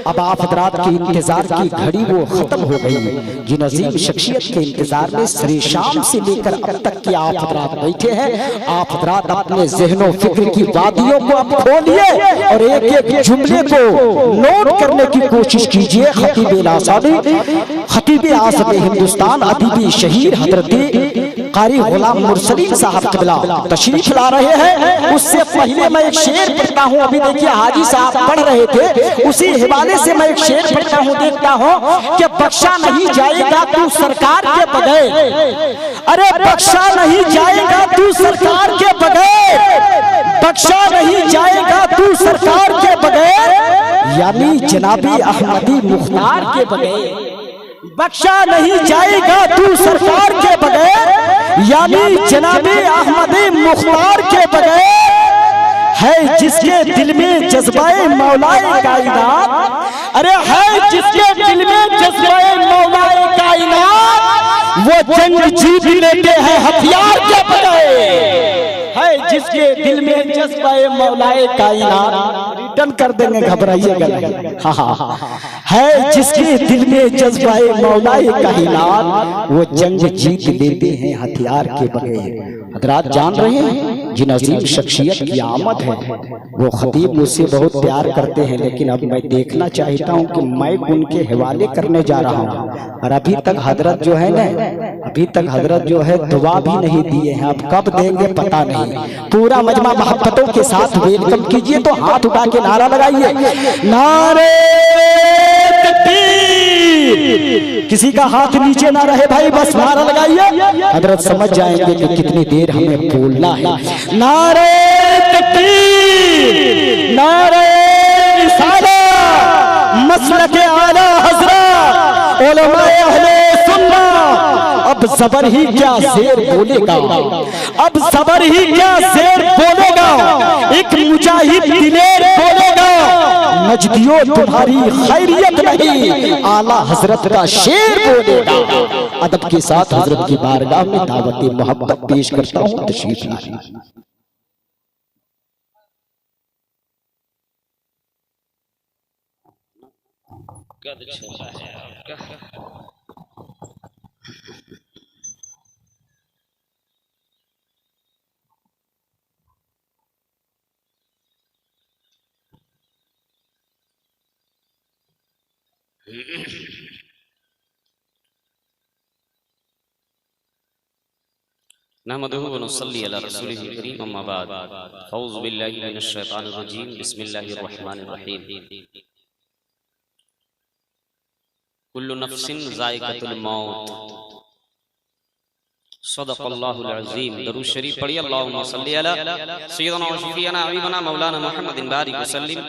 अब आप हजरात की इंतजार की घड़ी वो खत्म हो गई। जिन अजीम शख्सियत के इंतजार में सरे शाम से लेकर अब तक की आप हजरात बैठे हैं, आप हजरात अपने ज़हनो फिक्र की वादियों को अब खोलिए और एक एक जुमले को नोट करने की कोशिश कीजिए। खतीब आसादी, खतीब आज़म हिंदुस्तान, अदीबी शहीर हजरत कारी गुलाम मुर्सलीन साहब क़िबला तशरीफ ला रहे हैं। उससे पहले मैं एक शेर पढ़ता हूँ। अभी देखिए हाजी साहब पढ़ रहे थे, उसी हवाले से मैं एक शेर पढ़ता हूँ। देखता हूँ कि बख्शा नहीं जाएगा तू सरकार के बगैर, अरे बख्शा नहीं जाएगा तू सरकार के बगैर, बख्शा नहीं जाएगा तू सरकार के बगैर, यानी जनाबी अहमदी मुख्तार के बगैर। बख्शा नहीं जाएगा तू सरकार के बगैर, यानी जनाबे अहमदी मुख्तार के बगैर। है जिसके दिल में जज्बाए मौलाए कायनात, अरे है जिसके दिल में जज्बाए मौलाए कायनात, वो जंग जीत लेते हैं हथियार के बगैर। है जिसके दिल में जज्बाए मौलाए कायनात, रिटर्न कर देंगे घबराइएगा नहीं। हाँ, है जिसके दिल में जज्बाए मौलाए कायनात, वो जंग जीत लेते हैं हथियार के बगैर। हजरात जान रहे हैं जिन अजीम शख्सियत की आमद है, वो खतीब मुझसे बहुत प्यार करते हैं, लेकिन अब मैं देखना चाहता हूँ कि मैं उनके हवाले करने जा रहा हूँ। और अभी तक हजरत जो है ना, अभी तक हजरत जो है दुआ भी नहीं दिए हैं। अब कब देंगे पता नहीं। पूरा मजमा मोहब्बतों के साथ वेलकम कीजिए। तो हाथ उठा के नारा लगाइए, नारे तकबीर। किसी का हाथ नीचे ना रहे भाई, बस नारा लगाइए। हजरत समझ जाएंगे कि कितनी देर हमें बोलना है। नारे तकबीर, नारे रिसालत, मसलक आला हज़रत, उलमाए अहले सुन्ना। अब ज़बर ही क्या शेर बोलेगा, अब ज़बर ही क्या शेर बोलेगा, एक मुजाहिद दिलेर बोलेगा, नजदियों तुम्हारी खैरियत नहीं, आला हजरत का शेर बोलेगा। अदब के साथ हजरत की बारगाह में दावत मोहब्बत पेश करता हूँ, तशरीफ लाइए। नहमदुहु व नुसल्ली अला रसूलिहिल करीम, अम्मा बाद। औज़ु बिल्लाहि मिनश शैतानिर रजीम, बिस्मिल्लाहिर रहमानिर रहीम। कुल्लु नफ्सिन ज़ाइक़तुल मौत, सदक़ल्लाहुल अज़ीम। दरूद शरीफ पढ़िए। अल्लाहुम्मा सल्लि अला सय्यिदना व शफ़ीअना हबीबना मौलाना मुहम्मदिन बारिक वसल्लिम,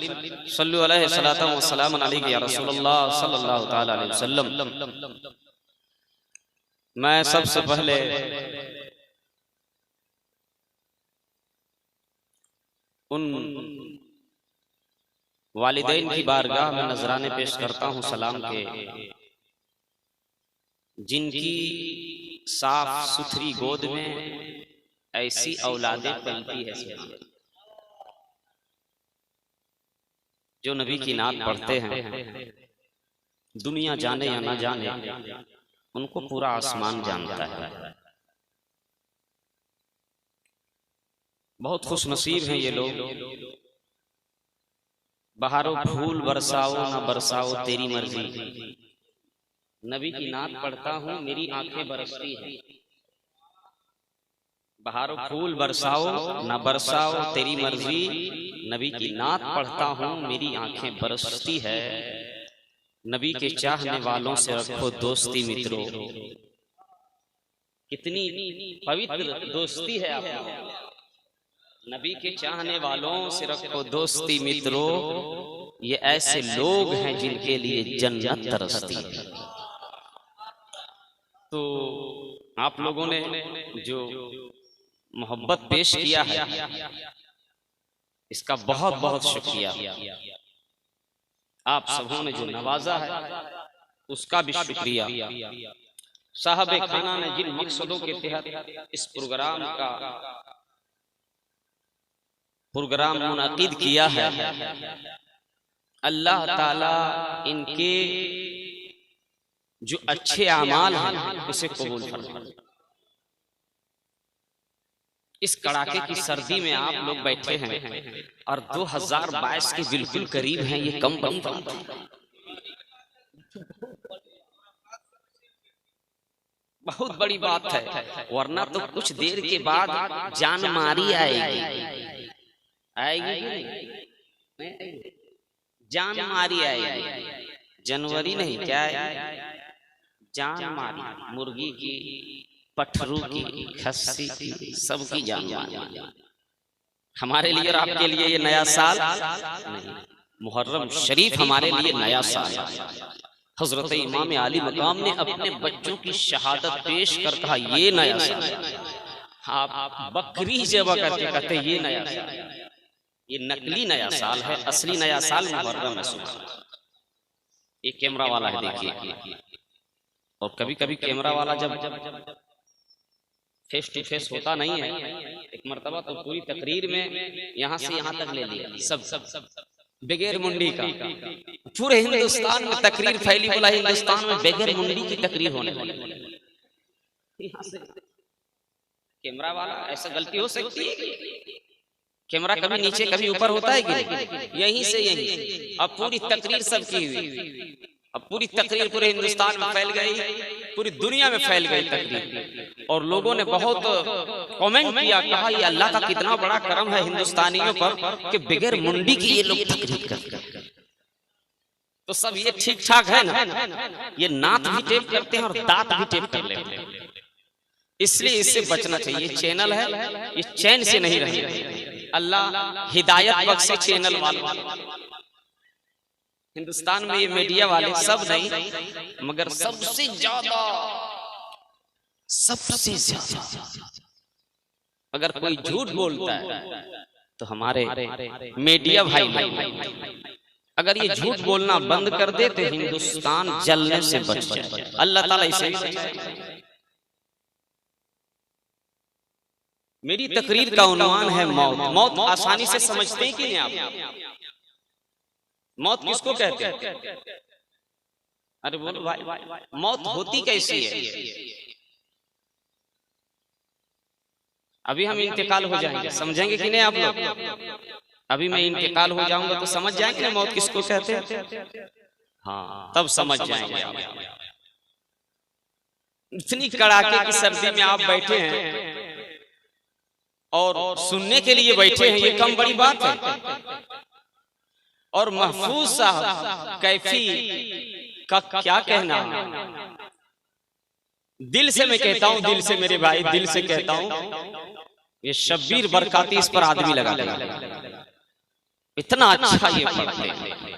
सल्लु अलैहि सलातन व सलामन अलैका या रसूलल्लाह सल्लल्लाहु तआला अलैहि वसल्लम। मैं सबसे पहले उन वालिदैन की बारगाह में नजराने पेश करता हूँ सलाम के, जिनकी साफ सुथरी गोद में ऐसी औलादे पलती है जो नबी की नात पढ़ते हैं। दुनिया जाने या ना जाने, उनको पूरा आसमान जानता है। बहुत खुशनसीब हैं ये लोग। बहारो फूल बरसाओ ना बरसाओ तेरी मर्जी, नबी की नात पढ़ता हूँ मेरी आंखें बरसती है। बहारो फूल बरसाओ ना बरसाओ तेरी मर्जी, नबी की नात पढ़ता हूँ मेरी आंखें बरसती है। नबी के चाहने वालों से रखो दोस्ती मित्रों, कितनी पवित्र दोस्ती है आपकी। नबी के चाहने वालों से रखो दोस्ती मित्रों, ये ऐसे लोग हैं जिनके लिए जन्नत तरसती है। तो आप लोगों ने जो मोहब्बत पेश किया है, इसका बहुत बहुत शुक्रिया। आप सबों ने जो नवाजा है उसका भी शुक्रिया। साहब खाना ने जिन मकसदों के तहत इस प्रोग्राम मुनाकिद किया है, अल्लाह ताला इनके जो अच्छे अमाल हैं उसे कबूल फरमाए। इस कड़ाके की सर्दी में आप लोग बैठे हैं और 2022 के बिल्कुल करीब हैं, ये कम बड़ी बात है, बहुत बड़ी बात है। वरना तो कुछ देर के बाद जान मारी आएगी, आएगी जान मारी आएगी। जनवरी नहीं, क्या है, जान मारी, मुर्गी की, पठरू की, खस्सी की, सबकी जान मारी। हमारे लिए और आपके लिए ये नया साल नहीं, मुहर्रम शरीफ हमारे लिए नया साल है। हजरत इमाम आली मकाम ने अपने बच्चों की शहादत पेश कर कहा ये नया साल है। आप बकरी ज़िबा करके कहते ये नया साल, ये नकली नया साल है, असली नया साल मुहर्रम है। ये कैमरा वाला है, देखिए। और कभी कभी कैमरा वाला जब फेस टू फेस होता नहीं है, एक मर्तबा तो पूरी तकरीर में यहाँ से यहाँ तक ले लिया, सब बगैर मुंडी का। पूरे हिंदुस्तान में तकरीर फैली, बोला हिंदुस्तान में बगैर मुंडी की तकरीर होने वाली। कैमरा वाला, ऐसा गलती हो सकती है? कैमरा कभी नीचे कभी ऊपर होता है कि यहीं से यहीं। अब पूरी तकरीर सबकी हुई, अब पूरी तकरीर पूरे हिंदुस्तान में फैल गई, पूरी दुनिया में फैल गई तकरीर। और लोगों ने बहुत कमेंट किया, कहा ये अल्लाह का कितना बड़ा करम है हिंदुस्तानियों पर कि बगैर मुंडी की ये लोग तकरीर करते हैं। तो सब ये ठीक ठाक है ना? ये नाक भी टेप करते हैं और दांत भी टेप कर लेते हैं, इसलिए इससे बचना चाहिए। चैनल है, ये चैन से नहीं रहे। अल्लाह हिदायत बख्शे चैनल वाले। हिंदुस्तान में ये मीडिया वाले सब नहीं, मगर सबसे ज्यादा अगर कोई झूठ बोलता है तो हमारे मीडिया भाई अगर ये झूठ बोलना बंद कर दे तो हिंदुस्तान जलने से बच जाए। अल्लाह ताला इसे मेरी तकरीर का उन्वान है मौत। मौत आसानी से समझते हैं कि नहीं आप? मौत किसको कहते हैं? अरे बोलो भाई, मौत होती कैसी है? अभी हम इंतकाल हो जाएंगे, समझेंगे कि नहीं आप लोग? अभी मैं इंतकाल हो जाऊंगा तो समझ जाएंगे ना मौत किसको कहते हैं? हाँ, तब समझ जाएंगे आप। इतनी कड़ाके की सर्दी में आप बैठे हैं और सुनने के लिए बैठे हैं, ये कम बड़ी बात है। और महफूज साहब कैफी का क्या कहना, दिल से मैं कहता हूं, दिल से मेरे भाई, दिल से कहता हूं, ये शब्बीर बरकाती इस पर आदमी लगा देगा। इतना अच्छा ये पढ़ते हैं।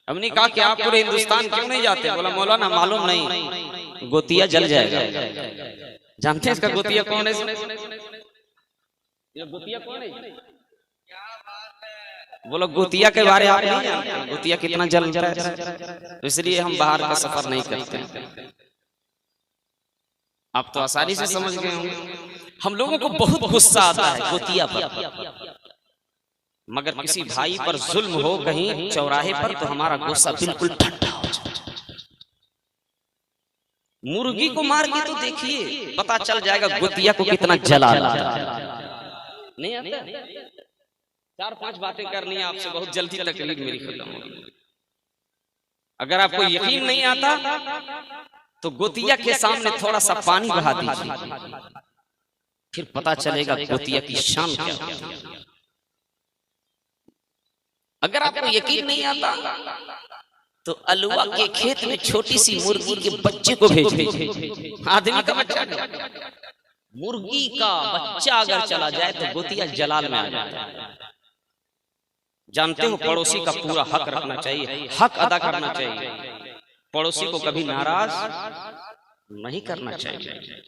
हमने कहा कि आप पूरे हिंदुस्तान क्यों नहीं जाते? बोला मौलाना मालूम नहीं, गोतिया जल जाएगा। जानते हैं इसका गोतिया कौन है? गोतिया कौन है? बोलो गोतिया के बारे आप नहीं जानते, गोतिया कितना जल रहा है, तो इसलिए हम बाहर का सफर नहीं करते। आप तो आसानी से समझ गए होंगे। हम लोगों को बहुत गुस्सा आता है गोतिया पर, मगर किसी भाई पर जुल्म हो कहीं चौराहे पर तो हमारा गुस्सा बिल्कुल ठंडा हो जाता। मुर्गी को मार के तो देखिए, पता चल जाएगा गोतिया को कितना जला नहीं आता। 4-5 बातें करनी है आपसे, बहुत जल्दी तकलीफ मेरी खत्म होगी। अगर आपको यकीन नहीं आता तो गोतिया के सामने थोड़ा सा पानी बहा दीजिए, फिर पता चलेगा गोतिया की शान क्या है। अगर आपको यकीन नहीं आता तो अलुआ के खेत में छोटी सी मुर्गी के बच्चे को भेजिए। आदमी का बच्चा, मुर्गी का बच्चा अगर चला जाए तो गोतिया जलाल में आ जाता है। जानते हो, पड़ोसी का पूरा हक रखना चाहिए, हक अदा करना चाहिए। पड़ोसी को कभी नाराज नहीं करना चाहिए,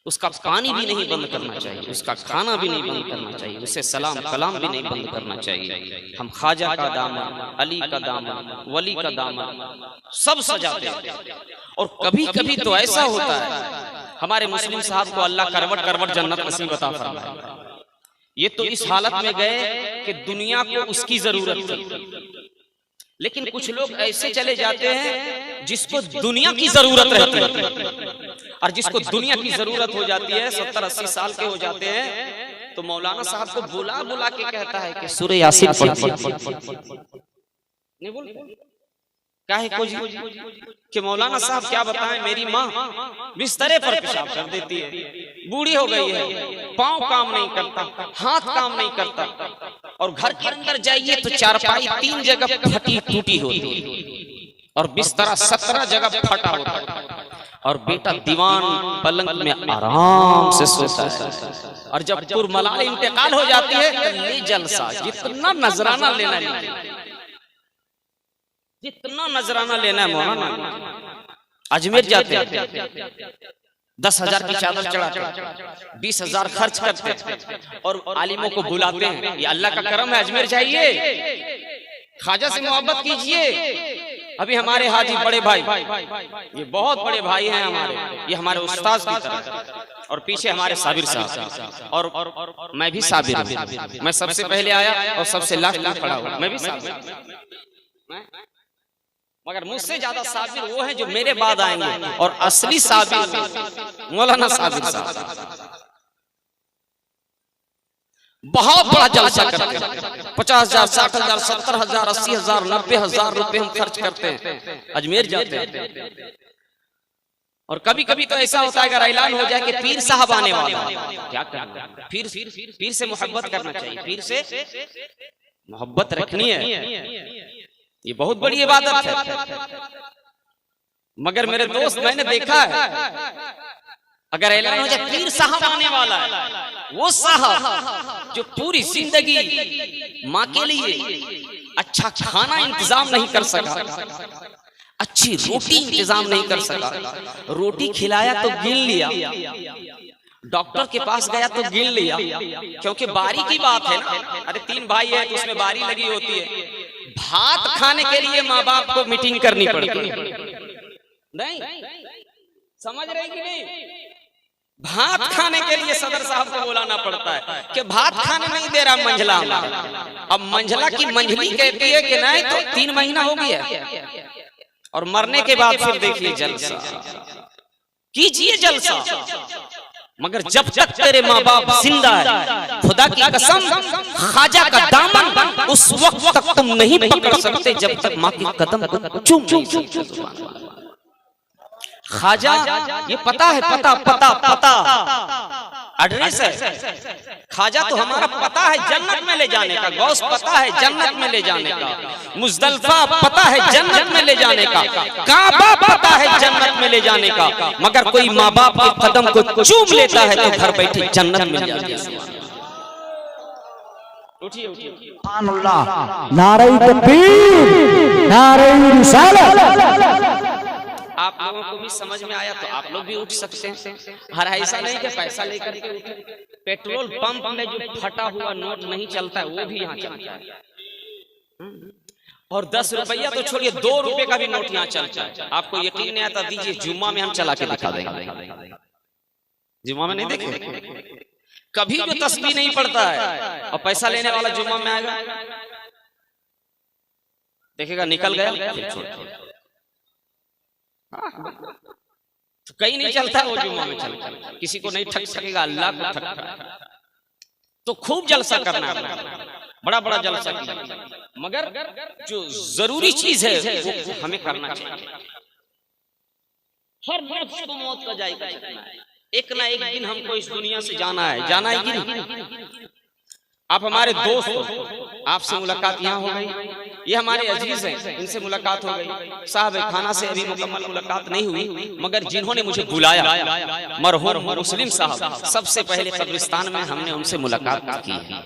उसका पानी भी नहीं बंद करना चाहिए, उसका खाना भी नहीं बंद करना चाहिए, उसे सलाम कलाम भी नहीं बंद करना चाहिए। हम ख्वाजा का दामन, अली का दामन, वली का दामन सब सजाते हैं। और कभी कभी तो ऐसा होता है, हमारे मुस्लिम साहब को अल्लाह करवट करवट जन्नत नसीब अता फरमाए। ये तो इस हालत में गए कि दुनिया को उसकी जरूरत थी, लेकिन कुछ लोग ऐसे चले जाते हैं जिसको दुनिया की जरूरत रहती है, और जिसको दुनिया की जरूरत हो जाती है 70-80 साल के हो जाते हैं तो मौलाना साहब को बुला बुला के कहता है कि सूरह यासीन नहीं बोलते काहे को जी कि मौलाना साहब क्या बताएं, मेरी माँ बिस्तरे पर पेशाब कर देती है, बूढ़ी हो गई है, पाँव काम नहीं करता, हाथ काम नहीं करता, और घर के अंदर जाइए तो चारपाई 3 जगह फटी टूटी होती है और बिस्तरा 17 जगह फटा होता है, और बेटा दीवान पलंग में आराम से सोता है, और जब पुरमलाल इंतकाल हो जाती है तो ये जलसा, जितना नजराना लेना है, जितना नजराना लेना है मौलाना। अजमेर जाते हैं 10,000 की चादर चढ़ाते, 20,000 खर्च करते और आलिमों को बुलाते हैं, ये अल्लाह का करम है, अजमेर जाइए, ख्वाजा से मोहब्बत कीजिए। अभी हमारे हाजी बड़े भाई, ये बहुत बड़े भाई हैं हमारे, ये हमारे उस्ताद की तरह, और पीछे हमारे साबिर साहब, और मैं भी साबिर हूं, मैं सबसे पहले आया और सबसे लास्ट में खड़ा हुआ, मैं भी साबिर, मगर मुझसे ज्यादा साबिर वो है जो मेरे बाद आएंगे, और असली साबिर मौलाना साबिर साहब बहुत बड़ा जलसा करते हैं, 50,000, 60,000, 70,000, 80,000, 90,000 रुपए हम खर्च करते हैं, अजमेर जाते हैं। और कभी कभी तो ऐसा होता है अगर ऐलान हो जाए कि पीर साहब आने वाला है, क्या करना, पीर से मोहब्बत करना चाहिए, पीर से मोहब्बत रखनी है, ये बहुत बड़ी इबादत है। मगर मेरे दोस्त मैंने देखा है अगर ऐलान हो जाए पीर साहब आने वाला है, वो साहब जो पूरी जिंदगी माँ के लिए अच्छा खाना इंतजाम नहीं कर सका, अच्छी रोटी इंतजाम नहीं कर सका, रोटी खिलाया तो गिन लिया, डॉक्टर के पास गया तो गिन लिया, क्योंकि बारी की बात है ना, अरे 3 भाई है तो उसमें बारी लगी होती है, भात खाने के लिए माँ बाप को मीटिंग करनी पड़ती है, नहीं समझ रहे कि नहीं, भात खाने के लिए सदर साहब को बुलाना पड़ता है कि भात खाने नहीं दे रहा मंझला, अब मंझला की मंझली कहती है कि नहीं तो 3 महीना हो गया, और मरने के बाद फिर देखिए जलसा, कीजिए जलसा, मगर जब तक तेरे माँ बाप जिंदा है, खुदा की कसम ख्वाजा का दामन उस वक्त तक तुम नहीं पकड़ सकते जब तक माँ के कदम को चूम नहीं सकते। ख्वाजा ये पता है, पता एड्रेस है, ख्वाजा तो हमारा पता है जन्नत में ले जाने का, गौस पता है जन्नत में ले जाने का, मुजदलफा पता है जन्नत में ले जाने का, काबा पता है जन्नत में ले जाने का, मगर कोई माँ बाप के कदम को चूम लेता है तो घर बैठे जन्नत मिल जाती है। उठिए नारे तकबीर, नारे रिसालत। आप लोगों को भी समझ में आया तो आप लोग भी उठ सकते हैं, हर ऐसा नहीं कि पैसा लेकर के उठे, पेट्रोल पंप में जो फटा हुआ नोट नहीं चलता है वो भी यहाँ चलता है, और 10 रुपया तो छोड़िए 2 रुपए का भी नोट यहाँ चलता है। आपको यकीन नहीं आता, दीजिए जुम्मा में हम चला के दिखा देंगे, जुम्मा में नहीं देखे, कभी भी तस्बीह नहीं पड़ता है और पैसा लेने वाला जुम्मा में आएगा, देखेगा निकल गया, तो कहीं नहीं चलता वो जुम्मा में चलता, किसी को नहीं ठग सकेगा, अल्लाह को ठग, तो खूब जलसा करना है, बड़ा बड़ा जलसा करना, मगर जो जरूरी चीज है वो हमें करना चाहिए। हर नफ्स को मौत का जायका चखना है, एक ना एक दिन हमको इस दुनिया से जाना है, जाना है कि नहीं। आप हमारे दोस्त हो, आपसे मुलाकात यहाँ हो गई, ये हमारे अजीज हैं, इनसे मुलाकात हो गई, साहब खाना से अभी मुकम्मल मुलाकात नहीं हुई, मगर जिन्होंने मुझे बुलाया मरहूम मुस्लिम साहब, सबसे पहले कब्रिस्तान में हमने उनसे मुलाकात की है,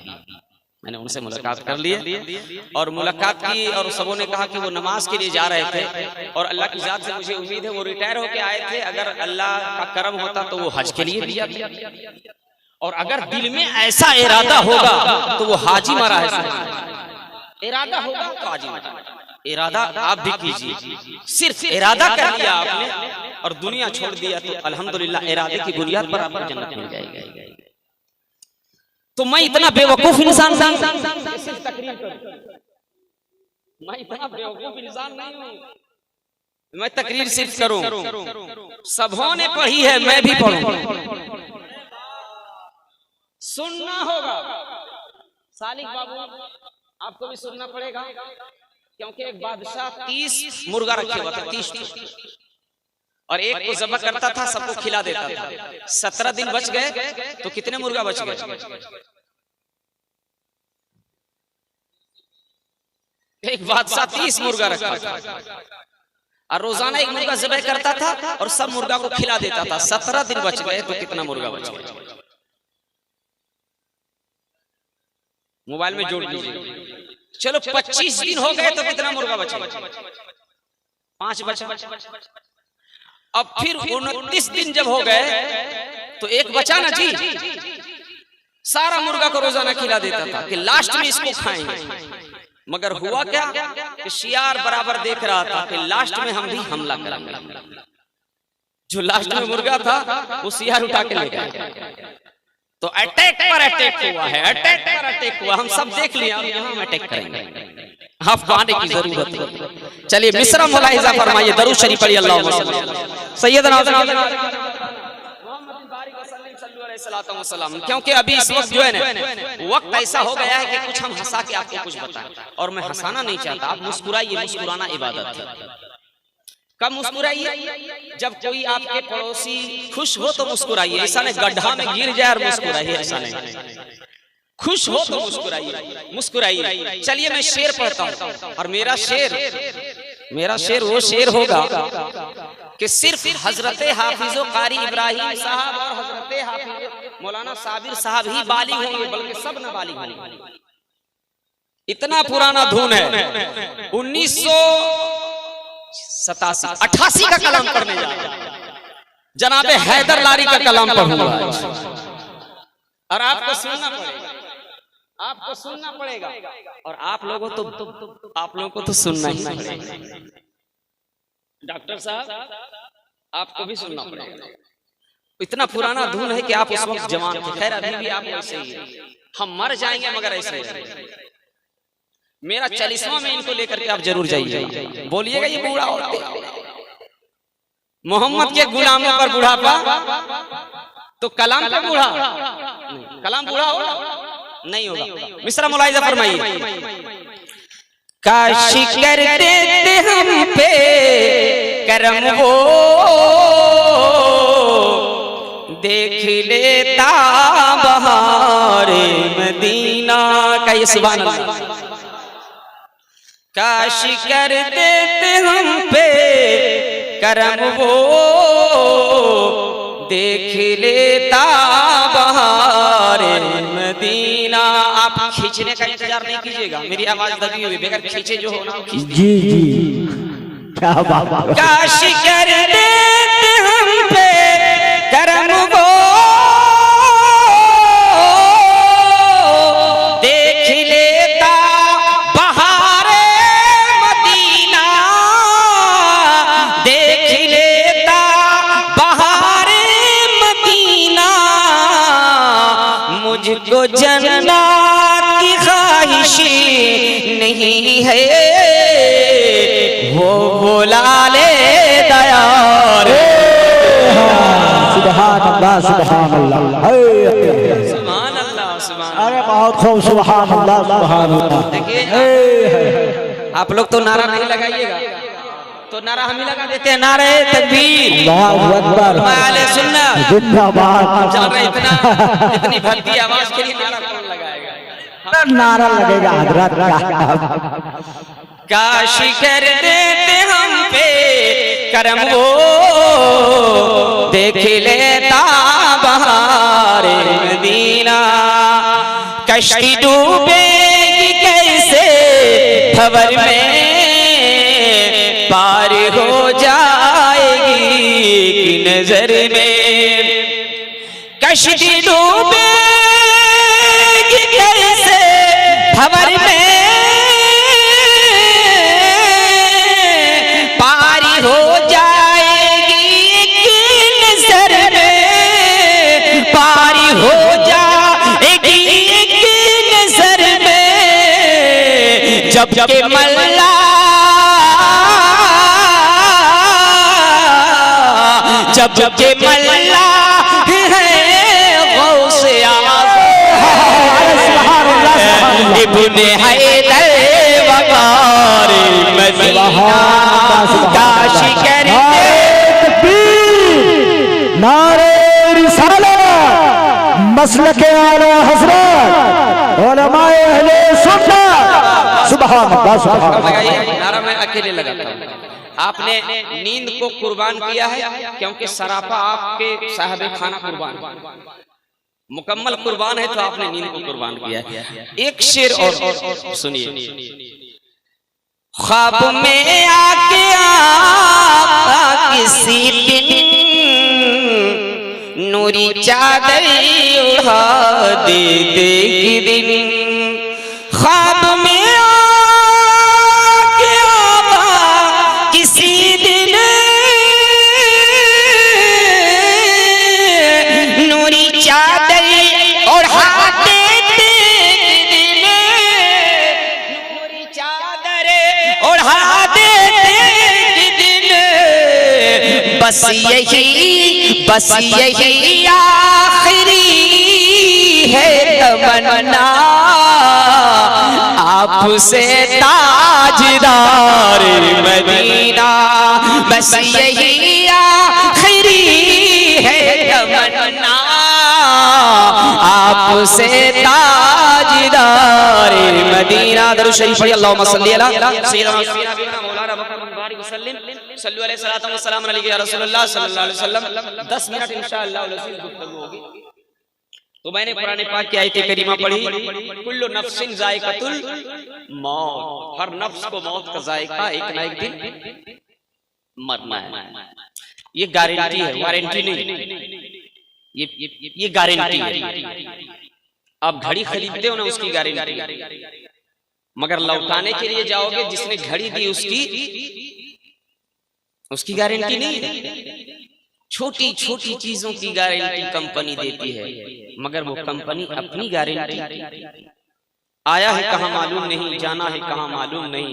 मैंने उनसे मुलाकात कर ली और मुलाकात की, और सबों ने कहा कि वो नमाज के लिए जा रहे थे, और अल्लाह की जात से मुझे उम्मीद है वो रिटायर होके आए थे, अगर अल्लाह का करम होता तो वो हज के लिए भी, और अगर दिल में ऐसा इरादा होगा तो वो हाजी मारा है, इरादा होगा तो हाजी मारा, इरादा आप भी कीजिए, सिर्फ इरादा कर लिया आपने और दुनिया छोड़ दिया तो अल्हम्दुलिल्लाह इरादे की बुनियाद पर आपको जन्नत मिल जाएगी। तो मैं इतना बेवकूफ इंसान मैं इतना बेवकूफ इंसान नहीं हूँ, मैं तकरीर सिर्फ करूं, सबों ने पढ़ी है मैं भी पढ़ूं। सुनना होगा सालिक बाबू, आपको भी सुनना पड़ेगा, क्योंकि एक बादशाह 30 मुर्गा रखे हुआ था, 30 और एक को ज़बह करता था, सबको खिला देता था। 17 दिन बच गए तो कितने मुर्गा बच गए? एक बादशाह 30 मुर्गा रखा था और रोजाना एक मुर्गा ज़बह करता था और सब मुर्गा को खिला देता था। 17 दिन बच गए तो कितना मुर्गा बच गया? मोबाइल में जोड़ लीजिए। चलो 25 दिन हो गए तो कितना मुर्गा बचा? 5 बचा। अब फिर 29 दिन जब हो गए तो एक बचा ना जी। सारा मुर्गा को रोजाना खिला देता था कि लास्ट में इसको खाएंगे। मगर हुआ क्या कि शियार बराबर देख रहा था कि लास्ट में हम भी हमला करेंगे। जो लास्ट में मुर्गा था वो शियार उठा के ले गया। तो अटैक पर अटैक हुआ है, अटैक पर अटैक हुआ। हम सब देख लिया, अब यहाँ हम अटैक करेंगे, आपको आने की जरूरत है। चलिए मिस्रा मुलाहिजा फरमाइए, दरूद शरीफ पढ़िए, अल्लाहुम्मा सल्ली अला सय्यदना मुहम्मद। क्योंकि अभी इस वक्त जो है ना, वक्त ऐसा हो गया है कि कुछ हम हंसा के आपको कुछ बताएं, और मैं हंसाना नहीं चाहता। आप मुस्कुराइए, मुस्कुराना इबादत है। कब मुस्कुराइए? जब कोई आपके पड़ोसी खुश हो तो मुस्कुराइए, ऐसा नहीं गड्ढा में गिर जाए और मुस्कुराइए, ऐसा नहीं। खुश हो तो मुस्कुराइए, मुस्कुराइए। चलिए मैं शेर पढ़ता हूँ, और मेरा शेर वो शेर होगा कि सिर्फ हजरत हाफिज़ो कारी इब्राहिम साहब और हजरत हाफिज़ मौलाना साबिर साहब ही बालिग होंगे, बल्कि सब न बालिग होंगे। इतना पुराना धुन है। 88 का कलाम पढ़ने जा रहा है, जनाब हैदर लारी का कलाम पढ़ूंगा, और आपको सुनना पड़ेगा, आपको सुनना पड़ेगा, और आप लोगों को तो सुनना ही पड़ेगा। डॉक्टर साहब आपको भी सुनना पड़ेगा। इतना पुराना धुन है कि आप उस वक्त जवान थे। खैर अभी भी आप ऐसे ही हैं, हम मर जाएंगे मगर ऐसे ही। मेरा 40वां में इनको लेकर के आप जरूर जाइए, बोलिएगा ये बूढ़ा होते मोहम्मद के गुलामों पर बुढ़ापा, तो कलाम का बूढ़ा, कलाम बूढ़ा होगा नहीं होगा। मिस्रा मुलाहिजा फरमाइए। काश कर देते हम पे करम वो, देख लेता बहारे मदीना का। ये सुभान अल्लाह। काश कर देते हम पे करम वो, देख लेता बहारे मदीना। आप खींचने का इंतजार नहीं कीजिएगा, मेरी आवाज दबी हुई, बगैर खींचे जो हो ना खींच। जी क्या बात। काश कर देते हम पे करम वो, देख लेता बहारे मदीना, देख लेता बहारे मदीना। मुझको जन्नत की ख्वाहिश नहीं है, वो बुला ले दयार। सुभान अल्लाह, सुभान अल्लाह, सुभान अल्लाह, सुभान। अरे बहुत खूब, सुभान अल्लाह, सुभान अल्लाह। देखिए आप लोग तो नारा नहीं लगाइएगा, तो नारा हम ही लगा देते हैं। नारे तकबीर, अल्लाहु अकबर, आले सुन्नत जिंदाबाद। जान रहे इतनी भक्ति आवाज के लिए नारा कौन लगाएगा? नारा लगेगा हजरत का। काश कर देते हम पे करम वो, देख लेता बहारे मदीना। कश्ती डूबेगी कैसे भंवर में, पार हो जाएगी की नजर में। कश्ती डूबेगी कैसे भंवर में, पारी हो जाएगी की नजर में, पारी हो जाएगी की नजर में। जब के मल्ला जब के मल्ला है गौसे आज़म इब्ने हैदर वकार मदीना काश करते नारे रिसालत मसलके आला हज़रत उलमाए अहले सुन्नत सुभान अल्लाह सुभान अल्लाह। नारा मैं अकेले लगाता हूँ। आपने नींद को कुर्बान किया है क्योंकि सरापा आपके साहबे खाना कुर्बान मुकम्मल कुर्बान है, तो आपने नींद को कुर्बान किया है। एक शेर और सुनिए। ख्वाब में आके आका किसी दिन नूरी चादर उड़ा दे एक दिन, ख्वाब में आके आका किसी दिन नूरी चादर उड़ा दे एक दिन, नूरी चादर उड़ा दे एक दिन, बस यही आखिरी है तमन्ना आपसे ताजदार मदीना, बस यही आखिरी है तमन्ना आपसे ताजदार मदीना। दरूद शरीफ पढ़िए अल्लाहुम्मा सल्ली अला सय्यिदना मौलाना बकर मुबारक वसल्लम सल्लु अलैहि सलातु व सलाम अलैहि या रसूलुल्लाह सल्लल्लाहु अलैहि वसल्लम। 10 मिनट इंशाअल्लाह गुफ्तगू होगी। तो मैंने कुरान पाक की आयत करीमा पढ़ी, कुल्लु नफ्सिन जायकातुल मौत, हर नफ्स को मौत का जायका एक ना एक दिन मरना है। ये गारंटी है, वारंटी नहीं, ये गारंटी है। आप घड़ी खरीदते हो ना, उसकी गारंटी, मगर लौटाने के लिए जाओगे जिसने घड़ी दी उसकी गारंटी नहीं है। छोटी छोटी चीजों की गारंटी कंपनी देती है, मगर वो कंपनी अपनी गारंटी, आया है कहाँ मालूम नहीं, जाना है कहाँ मालूम नहीं,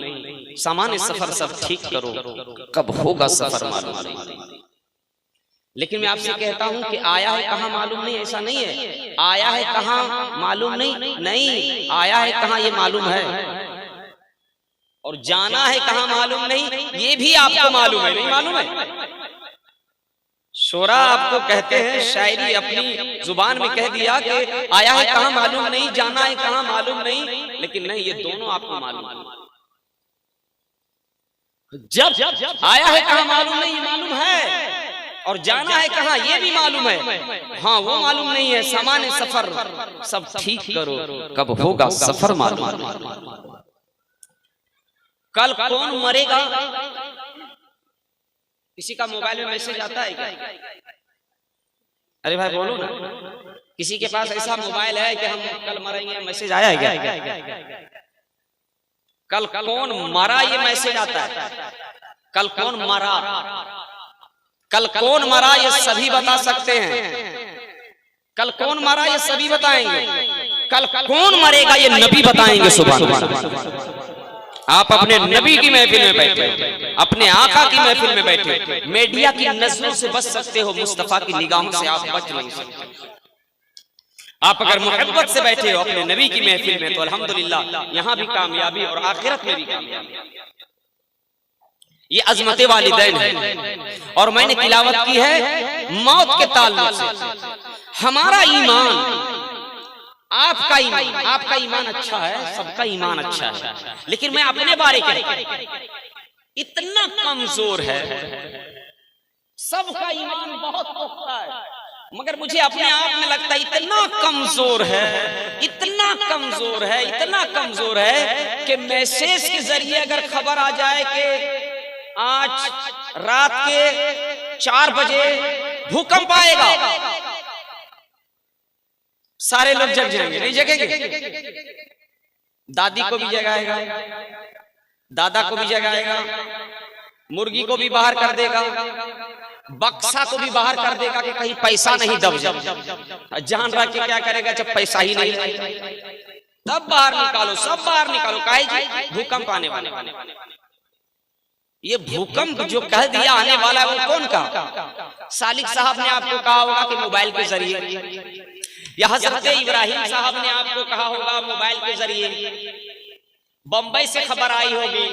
सामान सफर सब ठीक करो, कब होगा सफर मालूम नहीं। लेकिन मैं आपसे कहता हूं कि आया है कहाँ मालूम नहीं, ऐसा नहीं है। आया है कहाँ मालूम नहीं, आया है कहाँ ये मालूम है, और जाना है कहाँ मालूम नहीं, ये भी आपको मालूम है, नहीं मालूम है। शोरा आपको कहते हैं, शायरी अपनी जुबान में कह दिया कि आया है कहाँ मालूम नहीं, जाना है कहाँ मालूम नहीं, लेकिन नहीं, ये दोनों आपको मालूम है। जब आया है कहाँ मालूम नहीं, ये मालूम है, और जाना है कहाँ ये भी मालूम है। हाँ, वो मालूम नहीं है, सामान सफर सब ठीक करो, कब होगा सफर मालूम। कल कौन मरेगा, किसी का मोबाइल में मैसेज आता है क्या? अरे भाई बोलो ना, किसी के पास ऐसा मोबाइल है कि हम कल मरेंगे, मैसेज आया है क्या? कल कौन मरा ये मैसेज आता है। कल कौन मरा, कल कौन मरा ये सभी बता सकते हैं। कल कौन मरा ये सभी बताएंगे। कल कौन मरेगा ये नबी बताएंगे। सुभान अल्लाह। आप अपने नबी की महफिल में बैठे, अपने आका की महफिल में बैठे, मीडिया की नजरों से बच सकते हो, मुस्तफा की निगाहों से आप बच नहीं सकते। आप अगर मोहब्बत से बैठे हो अपने नबी की महफिल में, तो अल्हम्दुलिल्लाह यहाँ भी कामयाबी और आखिरत में भी कामयाबी। ये अजमत वालिदैन है। और मैंने तिलावत की है मौत के ताल्लुक से। हमारा ईमान, आपका ईमान अच्छा है, सबका ईमान अच्छा है, लेकिन मैं अपने बारे में इतना कमजोर है। सबका ईमान बहुत पुख्ता है, मगर मुझे अपने आप में लगता है इतना कमजोर है, इतना कमजोर है, इतना कमजोर है कि मैसेज के जरिए अगर खबर आ जाए कि आज रात के 4 बजे भूकंप आएगा, सारे लोग जग जाएंगे, नहीं जगेंगे? दादी को भी जगाएगा, दादा को भी जगाएगा, मुर्गी को भी बाहर कर देगा, बक्सा को भी बाहर कर देगा कि कहीं पैसा नहीं दब जाए। जान रहा कि क्या करेगा जब पैसा ही नहीं, सब बाहर निकालो, सब बाहर निकालो। काहे जी? भूकंप आने वाले। ये भूकंप जो कह दिया आने वाला है, वो कौन का? सालिक साहब ने आपको कहा होगा कि मोबाइल के जरिए, या हजरत इब्राहिम साहब ने आपको कहा होगा मोबाइल के जरिए। बंबई से खबर आई होगी,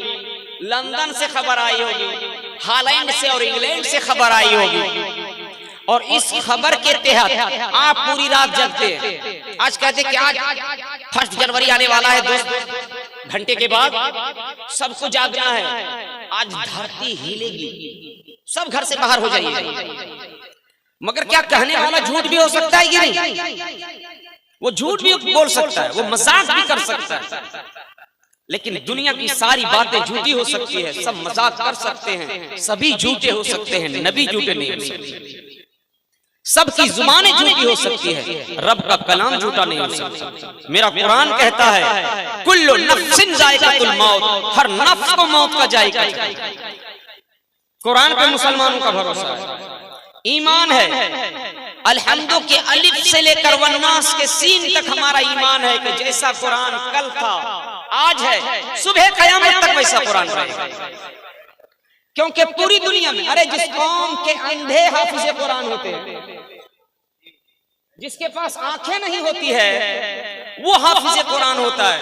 लंदन से खबर आई होगी, हॉलैंड से और इंग्लैंड से खबर आई होगी, और इस खबर के तहत आप पूरी रात जगते हैं। आज कहते कि आज 1 जनवरी आने वाला है, 2 घंटे के बाद सबको जागना है, आज धरती हिलेगी, सब घर से बाहर हो जाइए। मगर क्या कहने वाला झूठ भी हो सकता है कि नहीं? वो झूठ भी बोल सकता है, वो मजाक भी कर सकता है, लेकिन दुनिया की सारी बातें झूठी हो सकती है। सब मजाक कर सकते हैं, सभी झूठे हो सकते हैं, नबी झूठे नहीं हो सकते। सबकी जुबानें झूठी हो सकती है, रब का कलाम झूठा नहीं हो सकता। मेरा कुरान कहता है कुल्लु नफ्सिन जायकातुल मौत, हर नफ्स को मौत का जायका। कुरान पे मुसलमानों का भरोसा है, ईमान है। अल्हम्दु के अलिफ से लेकर वन्नास के सीन तक हमारा ईमान है कि जैसा कुरान कल था, आज है, सुबह कयामत तक वैसा कुरान रहेगा। क्योंकि पूरी दुनिया में, अरे जिस कौम के अंधे हाफिज़े कुरान होते हैं, जिसके पास आंखें नहीं होती है, वो हाफिज़े कुरान होता है।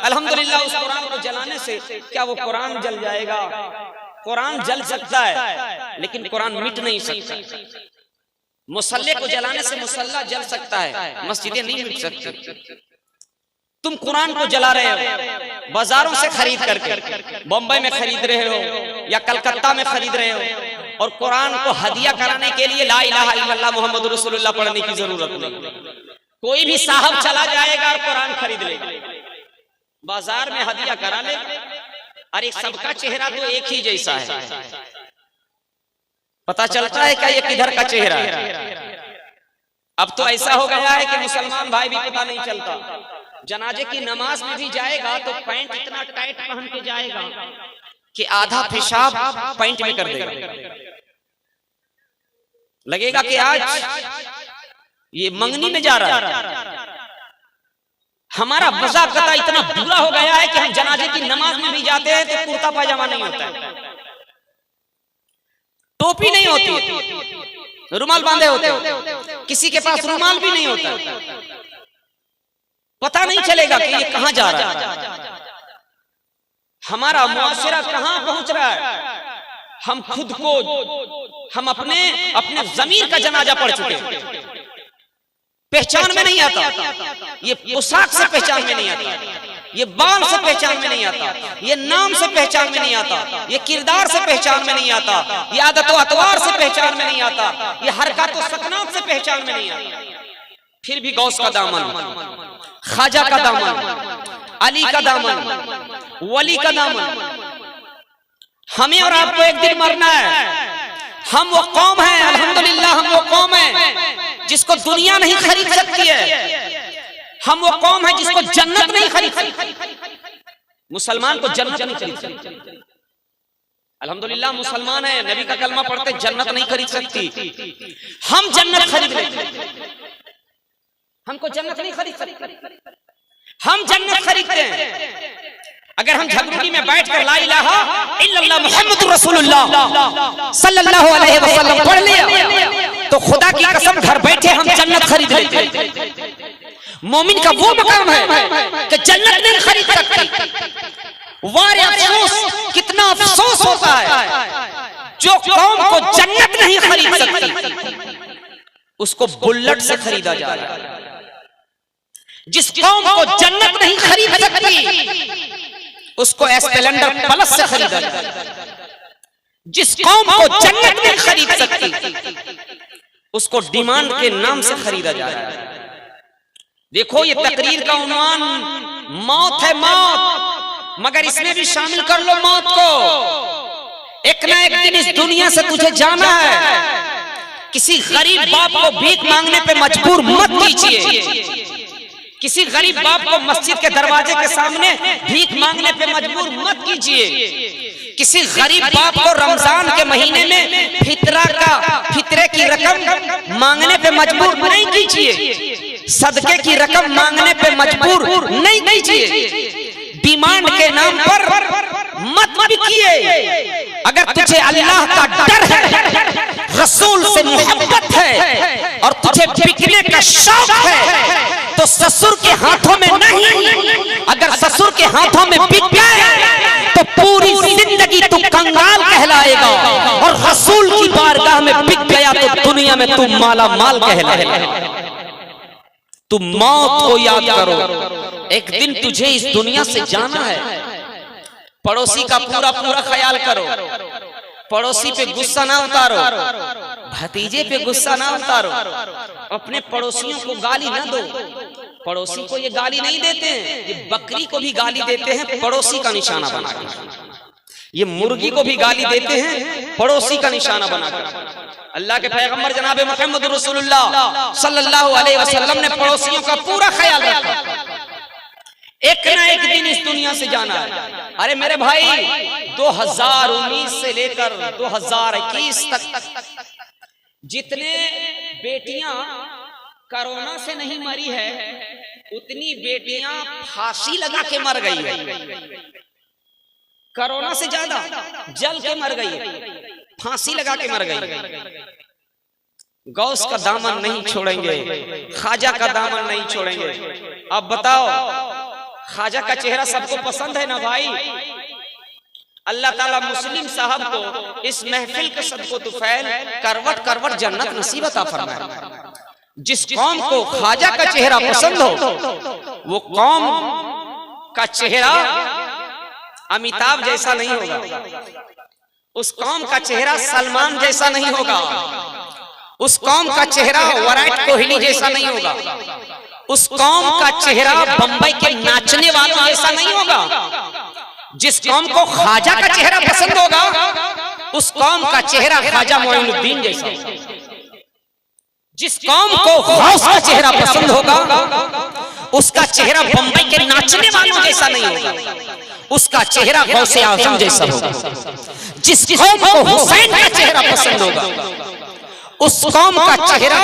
अल्हम्दुलिल्लाह उस कुरान को जलाने से क्या वो कुरान जल जाएगा? कुरान जल सकता है, लेकिन कुरान मिट नहीं सकता। मुसल्ले को जलाने से मुसल्ला जल सकता है, मस्जिदें नहीं मिट सकती। तुम कुरान को जला रहे हो, बाजारों से खरीद करके, बम्बई में खरीद रहे हो या कलकत्ता में खरीद रहे हो, और कुरान को हदिया कराने के लिए ला इलाहा इल्लल्लाह मुहम्मद रसूलुल्लाह पढ़ने की जरूरत नहीं। कोई भी साहब चला जाएगा और कुरान खरीद लेगा, बाजार में हदिया करा लेगा। अरे सबका चेहरा तो एक ही जैसा है, पता चलता है क्या ये किधर का चेहरा है? अब तो ऐसा हो गया है कि मुसलमान भाई भी पता नहीं चलता। जनाजे की नमाज में भी जाएगा तो पैंट इतना टाइट पहन के जाएगा कि आधा पेशाब पैंट में कर देगा। लगेगा कि आज ये मंगनी में जा रहा है। हमारा मजाक इतना बुरा हो गया है कि हम जनाजे की नमाज में भी जाते हैं तो कुर्ता पायजामा नहीं होता है, टोपी नहीं होती, रुमाल बांधे होते, किसी के पास रुमाल भी नहीं होता। पता नहीं चलेगा कि ये कहां जा रहा है, हमारा मुआशरा कहां पहुंच रहा है। हम खुद को, हम अपने ज़मीर का जनाजा पढ़ चुके हैं, पहचान में नहीं आता। ये पोशाक से पहचान में नहीं आता, ये बाल से पहचान में नहीं आता, ये नाम से पहचान में नहीं आता, ये किरदार से पहचान में नहीं आता, ये आदत व अतवार से पहचान में नहीं आता, ये हरकत व सकनात से पहचान में नहीं आता। फिर भी गौस का दामन, ख्वाजा का दामन, अली का दामन, वली का दामन, हमें और आपको एक दिन मरना है। हम वो कौम है, अल्हम्दुलिल्लाह हम वो कौम है जिसको दुनिया नहीं खरीद सकती है। हम वो कौम है जिसको जन्नत नहीं खरीद सकती। मुसलमान को जन्नत नहीं खरीद सकती। अल्हम्दुलिल्लाह मुसलमान है, नबी का कलमा पढ़ते, जन्नत नहीं खरीद सकती। हम जन्नत खरीद लेते, हमको जन्नत नहीं खरीद सकती, हम जन्नत खरीदते हैं। अगर हम झगड़ूनी में बैठकर ला इलाहा इल्लल्लाह मुहम्मदुर रसूलुल्लाह सल्लल्लाहु अलैहि वसल्लम पढ़ लिया तो खुदा की कसम घर बैठे हम जन्नत खरीद लेते। मोमिन का वो मकाम है कि जन्नत नहीं खरीद सकती। वारे अफसोस, कितना अफसोस होता है जो कौम को जन्नत नहीं खरीद सकती, उसको बुलेट से खरीदा जा रहा है। जिस कौम को जन्नत नहीं खरीद सकती, उसको स्प्लेंडर प्लस से खरीदा जा रहा है। जिस कौम को जन्नत नहीं खरीद सकती, उसको डिमांड के नाम से खरीदा जा रहा है। देखो ये तकरीर का उन्वान मौत है, मौत, मगर इसमें भी शामिल कर लो मौत को। एक ना एक दिन इस दुनिया से तुझे जाना है। किसी गरीब बाप को भीख मांगने पे मजबूर मत कीजिए। किसी गरीब बाप को मस्जिद के दरवाजे के सामने भीख मांगने पे मजबूर मत कीजिए। किसी गरीब बाप को रमजान के महीने में फितरे की रकम मांगने पे मजबूर नहीं कीजिए। सदके की रकम मांगने पे मजबूर नहीं कीजिए, डिमांड के नाम पर मत बिकिए। अगर तुझे अल्लाह का डर है, रसूल से मोहब्बत है और तुझे बिकने का शौक है तो ससुर के हाथों में नहीं। अगर ससुर के हाथों में बिक गए तो पूरी जिंदगी तू कंगाल कहलाएगा, और रसूल की बारगाह में बिक गया तो दुनिया में तू माला माल कहलाएगा। तू मौत को याद करो, एक दिन तुझे इस दुनिया से जाना है। पड़ोसी का पूरा पूरा ख्याल करो, पड़ोसी पे गुस्सा ना उतारो, भतीजे पे गुस्सा ना उतारो, अपने पड़ोसियों को गाली ना दो। पड़ोसी को ये गाली नहीं देते हैं, ये बकरी को भी गाली देते हैं पड़ोसी का निशाना बनाकर, ये मुर्गी को भी गाली देते हैं पड़ोसी का निशाना बनाकर। अल्लाह के पैगंबर जनाब मोहम्मद रसूलुल्लाह सल्लल्लाहु अलैहि वसल्लम ने पड़ोसियों का पूरा ख्याल रखा। एक ना एक दिन इस दुनिया से जाना है। अरे मेरे भाई, 2019 से लेकर 2021 तक जितने बेटियां कोरोना से नहीं मरी है, उतनी बेटियां फांसी लगा के मर गई है। कोरोना से ज्यादा जल के मर गई है, फांसी लगा के मर गई। गौस का दामन नहीं छोड़ेंगे, ख्वाजा का दामन नहीं छोड़ेंगे। अब बताओ, ख्वाजा का चेहरा सबको पसंद है ना भाई? अल्लाह ताला मुस्लिम साहब को इस महफिल के सबको तुफैल करवट करवट जन्नत नसीब अता फरमाए। जिस कौम को ख्वाजा का चेहरा पसंद हो, वो कौम का चेहरा अमिताभ जैसा नहीं होगा, उस कौम का चेहरा सलमान जैसा नहीं होगा, उस कौम का चेहरा विराट कोहली जैसा नहीं होगा, उस कौम का चेहरा बंबई के नाचने वालों जैसा नहीं होगा। जिस कौम को ख्वाजा का चेहरा पसंद होगा, उस कौम का चेहरा ख्वाजा मोइनुद्दीन जैसा। जिस कौम को गौस का चेहरा पसंद होगा, उसका चेहरा बंबई के नाचने वालों जैसा नहीं होगा, उसका चेहरा गौसे आजम जैसा होगा। जिस कौम को हुसैन का चेहरा पसंद होगा, उस कौम का चेहरा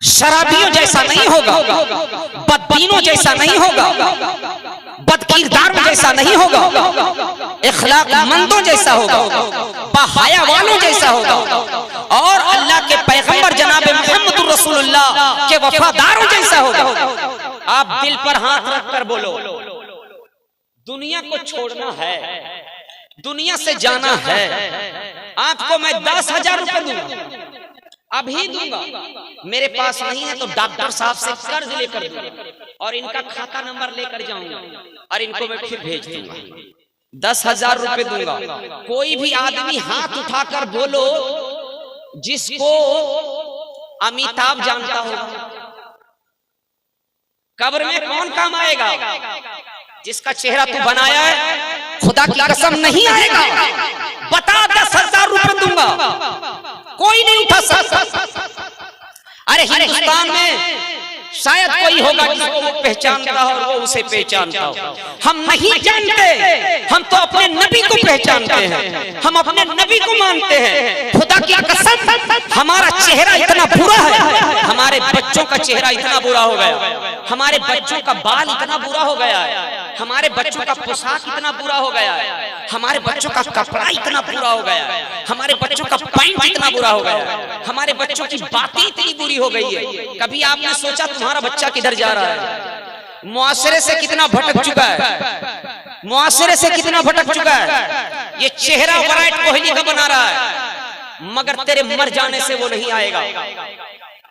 शराबियों जैसा नहीं होगा, बददीनों जैसा नहीं होगा, बदकिरदारों जैसा नहीं होगा, इखलाकमंदों जैसा होगा, बहाया वालों जैसा होगा, और अल्लाह के पैगंबर जनाब मोहम्मद रसूलुल्लाह के वफादारों जैसा होगा। आप दिल पर हाथ रखकर बोलो, दुनिया को छोड़ना है, दुनिया से जाना है। आपको मैं 10,000 रुपए दूंगा, अभी दूंगा, मेरे पास नहीं है तो डॉक्टर साहब से कर्ज लेकर दूंगा और इनका खाता नंबर लेकर जाऊंगा और इनको मैं फिर भेज दूंगा। 10,000 रुपए दूंगा। कोई भी आदमी हाथ उठाकर बोलो जिसको अमिताभ जानता हो, कब्र में कौन काम आएगा? जिसका चेहरा तू बनाया है, खुदा की कसम नहीं आएगा। बता, 10,000 रुपए दूंगा, कोई नहीं उठा सकता। अरे हिंदुस्तान में शायद कोई होगा जिसको वो पहचानता हो और वो उसे पहचानता हो। हम नहीं जानते, हम तो अपने नबी को पहचानते हैं, हम अपने नबी को मानते हैं। खुदा की कसम, हमारा चेहरा इतना बुरा है, हमारे बच्चों का चेहरा इतना बुरा हो गया, हमारे बच्चों का बाल इतना बुरा हो गया है, हमारे बच्चों का पोशाक इतना बुरा हो गया है, हमारे बच्चों का कपड़ा इतना बुरा हो गया है, हमारे बच्चों का पैंट इतना बुरा हो गया है, हमारे बच्चों की बातें इतनी बुरी हो गई है। कभी आपने सोचा तुम्हारा बच्चा किधर जा रहा है? मुआशरे से कितना भटक चुका है, मुआशरे से कितना भटक चुका है। ये चेहरा विराट कोहली का बना रहा है, मगर तेरे मर जाने से वो नहीं आएगा।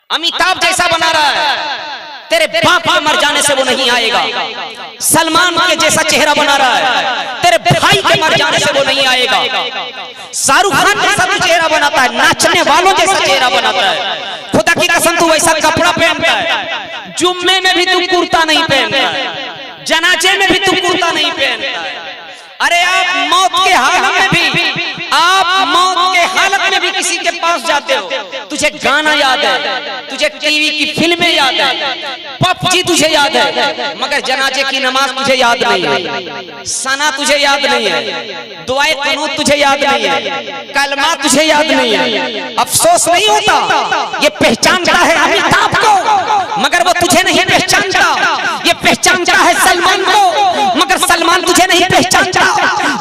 अमिताभ जैसा बना रहा है, तेरे बाप के मर जाने से वो नहीं आएगा। सलमान के जैसा चेहरा बना रहा है, तेरे भाई के मर जाने से वो नहीं आएगा। शाहरुख खान जैसा तू चेहरा बनाता है, नाचने वालों जैसा चेहरा बनाता है। खुदा की कसम, तू वैसा कपड़ा पहनता है, जुम्मे में भी तू कुर्ता नहीं पहनता है, जनाजे में भी तू कुर्ता नहीं पहनता है। अरे आप मौत के हालत में भी, आप मौत के हालत में भी किसी के पास जाते हो, तुझे गाना याद है, तुझे टीवी की फिल्में याद है, पबजी तुझे याद है, मगर जनाजे की नमाज तुझे याद नहीं है, सना तुझे याद नहीं है, दुआए कुनूत तुझे याद नहीं है, कलमा तुझे याद नहीं है। अफसोस नहीं होता? ये पहचानता है अमिताभ को, मगर वो तुझे नहीं पहचानता। ये पहचानता है सलमान को, मगर सलमान तुझे नहीं पहचानता।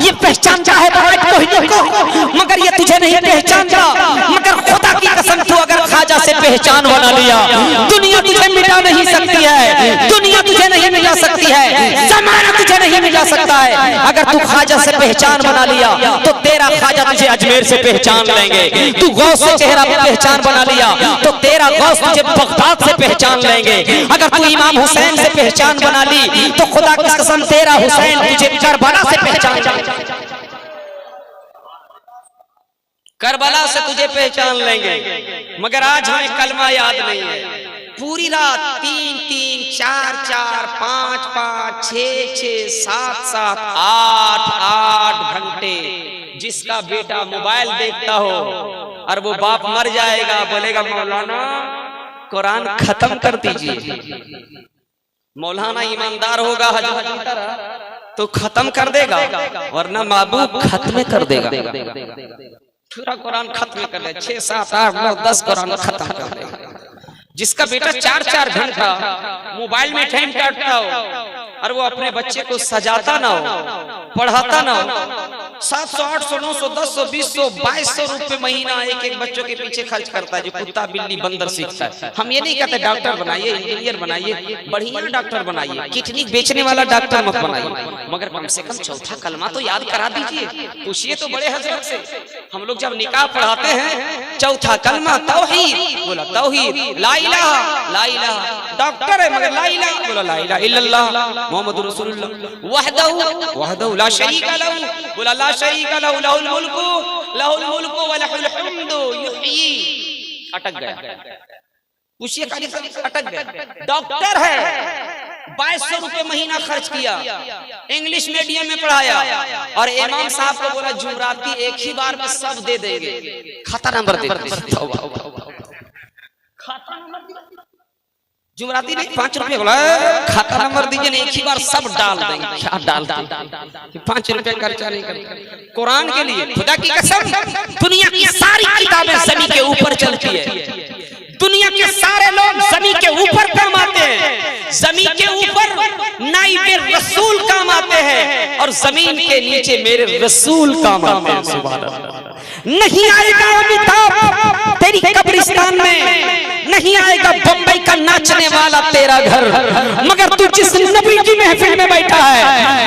ये पहचानता है विराट कोहली को, मगर ये तुझे नहीं पहचानता। मगर खुदा की कसम, तू अगर ख्वाजा से पहचान बना लिया, दुनिया तुझे मिटा नहीं सकती है, दुनिया तुझे नहीं मिटा सकती है, जमाना तुझे नहीं मिटा सकता है। अगर तू ख्वाजा से पहचान बना लिया तो तेरा ख्वाजा तुझे अजमेर से पहचान लेंगे। तू गौस से चेहरा पहचान बना लिया तो तेरा गौस तुझे बगदाद से पहचान लेंगे। अगर तू इमाम हुसैन से पहचान बना ली तो खुदा की कसम तेरा हुसैन तुझे करबला से पहचान, करबला से तुझे पहचान लेंगे। मगर आज हमें कलमा याद नहीं है। पूरी रात 3-3, 4-4, 5-5, 6-6, 7-7, 8-8 घंटे जिसका बेटा मोबाइल देखता हो और वो बाप मर जाएगा, बोलेगा मौलाना कुरान खत्म कर दीजिए। मौलाना ईमानदार होगा हजरत की तरह तो खत्म कर देगा, वरना महबूब खत्म कर देगा। पूरा कुरान खत्म कर दे, 6, 7, 8, 9, 10 कुरान खत्म कर देगा। जिसका बेटा 4-4 घंटा मोबाइल में टाइम काटता हो और वो अपने बच्चे को सजाता ना हो, पढ़ाता ना हो, 700, 800, 900, 1000, 2000, 2200 रुपए महीना एक बच्चों के पीछे खर्च करता है, जो कुत्ता बिल्ली बंदर सीखता है। हम ये नहीं कहते डॉक्टर बनाइए, इंजीनियर बनाइए, बढ़िया डॉक्टर बनाइए, किडनी बेचने वाला डॉक्टर मत बनाइए, मगर कम से कम चौथा कलमा तो याद करा दीजिए। पूछिए तो बड़े हजरत से, हम लोग जब निकाह पढ़ाते हैं चौथा कलमा तौहीद, बोला तौहीद, ला इलाहा, डॉक्टर है मगर ला इलाहा, बोला ला इलाहा इल्लल्लाह मुहम्मदुर रसूलुल्लाह वहदहु ला शरीका लहू, बोला ला शरीका लहू लहुल मुल्कु व लहुल हम्दु युहयी। अटक गया, पूछिए काजी साहब, अटक गया। डॉक्टर है, 2200 रुपए महीना खर्च किया, इंग्लिश मीडियम में पढ़ाया और इमाम साहब को बोला जुमराती एक ही बार में सब दे देंगे, खाता नंबर दे जुमराती नहीं 5 रुपए बोला खाता नंबर दीजिए, एक ही बार सब डाल देंगे। क्या डाल देंगे, 5 रुपए खर्चा नहीं करते कुरान के लिए। खुदा की कसम, दुनिया की सारी किताबें जमीन के ऊपर चलती है, दुनिया के सारे लोग जमीन के ऊपर काम आते हैं, जमीन के ऊपर नाइबे रसूल काम आते हैं और जमीन के नीचे मेरे रसूल काम आते हैं। सुभान अल्लाह। नहीं आएगा अमिताभ तेरी कब्रिस्तान में, नहीं आएगा बम्बई का नाचने वाला तेरा घर, मगर तू जिस नबी की महफिल में बैठा है,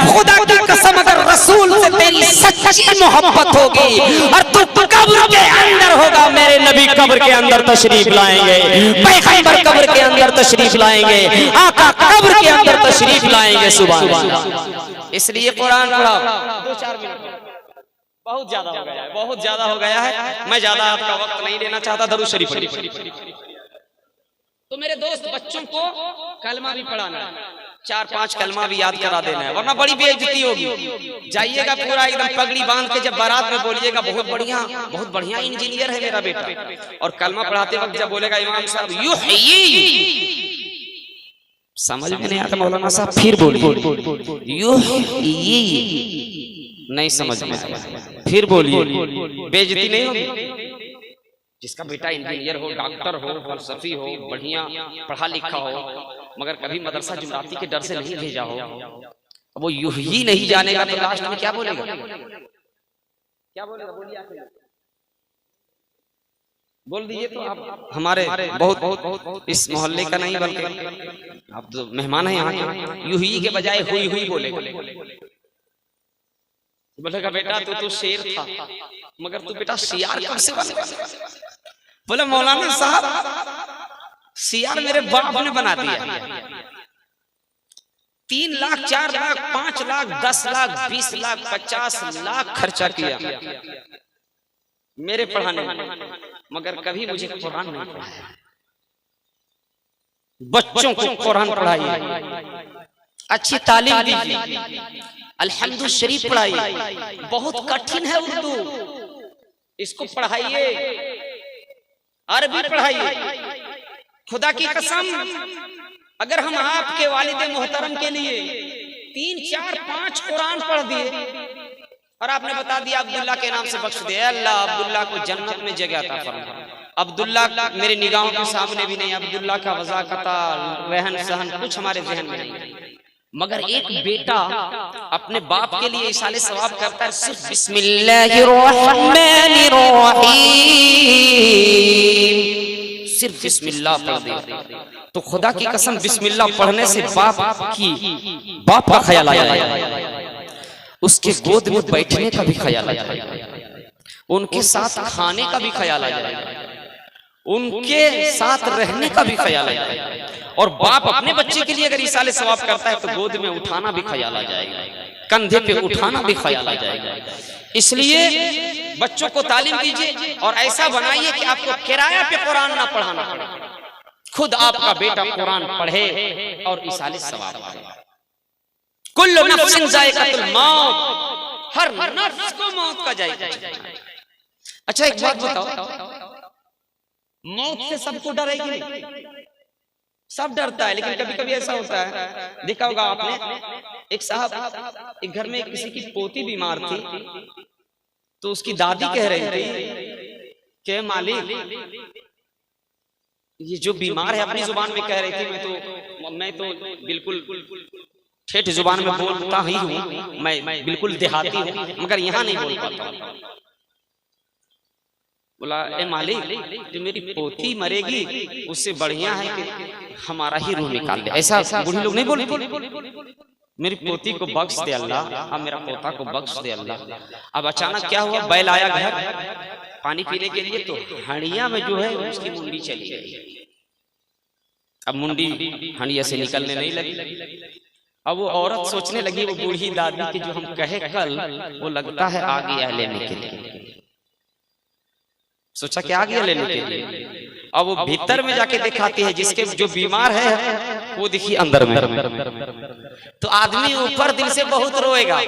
खुदा की कसम अगर रसूल से तेरी सच्ची मोहब्बत होगी और तू कब्र के अंदर होगा, मेरे नबी कब्र के अंदर तशरीफ लाएंगे, पैगंबर कब्र के अंदर तशरीफ लाएंगे, आका कब्र के अंदर तशरीफ लाएंगे। सुभान अल्लाह। इसलिए कुरान पढ़ाओ। 2-4 मिनट बहुत ज्यादा हो गया है, बहुत ज्यादा हो गया है, मैं ज्यादा आपका वक्त नहीं लेना चाहता। दरूद शरीफ पढ़िए। तो मेरे दोस्त बच्चों को कलमा भी पढ़ाना है, 4-5 कलमा भी याद करा देना है, वरना बड़ी बेइज्जती होगी। जाइएगा पूरा एकदम पगड़ी बांध के, जब बारात में बोलिएगा बहुत बढ़िया इंजीनियर है मेरा बेटा, और कलमा पढ़ाते वक्त जब बोलेगा इमाम साहब युहयी, समझ में नहीं आता मौलाना साहब फिर बोलिए युहयी, नहीं समझ में, फिर बोलिए, बेइज्जती नहीं होगी। जिसका बेटा इंजीनियर हो, डॉक्टर हो, फलसफी हो, बढ़िया पढ़ा लिखा हो, मगर कभी मदरसा जुमराती के डर से नहीं भेजा हो, वो युहयी नहीं जानेगा तो लास्ट में क्या बोलेगा? क्या बोलेगा? बोलिए, बोल दीजिए तो आप। हमारे बहुत इस मोहल्ले का नहीं बल्कि आप तो मेहमान हैं यहाँ के, युहयी के बजाय हुई हुई बोलेगा। बोलेगा बेटा तू शेर था, मगर तू बेटा सियार कब से बना? बोले मौलाना साहब सियार मेरे बाप ने बना दिया। 3 लाख 4 लाख 5 लाख 10 लाख 20 लाख 50 लाख खर्चा किया मेरे पढ़ाने में, मगर कभी मुझे कुरान नहीं पढ़ाया। बच्चों को कुरान पढ़ाइए, अच्छी तालीम दीजिए, अल्हम्दुलिल्लाह शरीफ पढ़ाइए। बहुत कठिन है उर्दू, इसको पढ़ाइए, अरबी पढ़ाइए। खुदा की कसम अगर हम आपके वालिद मोहतरम के लिए 3 4 5 कुरान पढ़ दिए और आपने बता दिया अब्दुल्ला के नाम से बख्श दे, अल्लाह अब्दुल्ला को जन्नत में जगह अता फरमा, अब्दुल्ला मेरे निगाहों के सामने भी नहीं, अब्दुल्ला का वज़ाकता रहन सहन कुछ हमारे जहन में नहीं, मगर एक बेटा अपने बाप के लिए इसाले सवाब करता है सिर्फ बिस्मिल्लाहिर्रहमानिर्रहीम, सिर्फ बिस्मिल्लाह पढ़ दे तो खुदा की कसम बिस्मिल्लाह पढ़ने से बाप का ख्याल आया, उसके गोद में बैठने का भी ख्याल आया, उनके साथ खाने का भी ख्याल आया, उनके साथ रहने का भी ख्याल आया। और बाप अपने बच्चे के लिए अगर इसाले सवाब करता है तो गोद में उठाना भी ख्याल आ जाएगा, कंधे पे उठाना भी ख्याल आ जाएगा। इसलिए बच्चों को तालीम दीजिए और ऐसा बनाइए कि आपको किराया पे कुरान ना पढ़ाना पड़े, खुद आपका बेटा कुरान पढ़े और इसाले सवाब पढ़े। कुल्लु नफ्सिन जायकातुल मौत, हर नफ्स को मौत का जायका। अच्छा एक बात बताओ, मौत से सबको डरेगी नहीं? सब डरता है, लेकिन कभी कभी ऐसा होता है, देखा होगा आपने, एक साहब एक घर में किसी की पोती बीमार थी तो उसकी दादी कह रही थी कि मालिक ये जो बीमार है, अपनी जुबान में कह रही थी, मैं तो बिल्कुल ठेठ जुबान में बोलता ही हूँ, मैं बिल्कुल देहाती हूँ, मगर यहाँ नहीं बोल पाता। बोला ए मालिक जो मेरी पोती मरेगी उससे बढ़िया है कि हमारा ही रूह निकाल ले। ऐसा बूढ़ी लोग नहीं बोलते, मेरी पोती को बख्श दे अल्लाह, अब मेरा पोता को बख्श दे अल्लाह। अब अचानक क्या हुआ, बैल आया घर पानी पीने के लिए, तो हंडिया में जो है उसकी मुंडी चली गई। अब मुंडी हंडिया से निकलने नहीं लगी। अब वो औरत सोचने लगी, वो बूढ़ी दादी की जो हम कहे कल, वो लगता है आ गया लेने के लिए। सोचा क्या आ गया लेने के लिए। अब वो भीतर में जाके दिखाती है, जिसके जो बीमार है वो देखिए अंदर में। तो आदमी ऊपर दिल से बहुत रोएगा,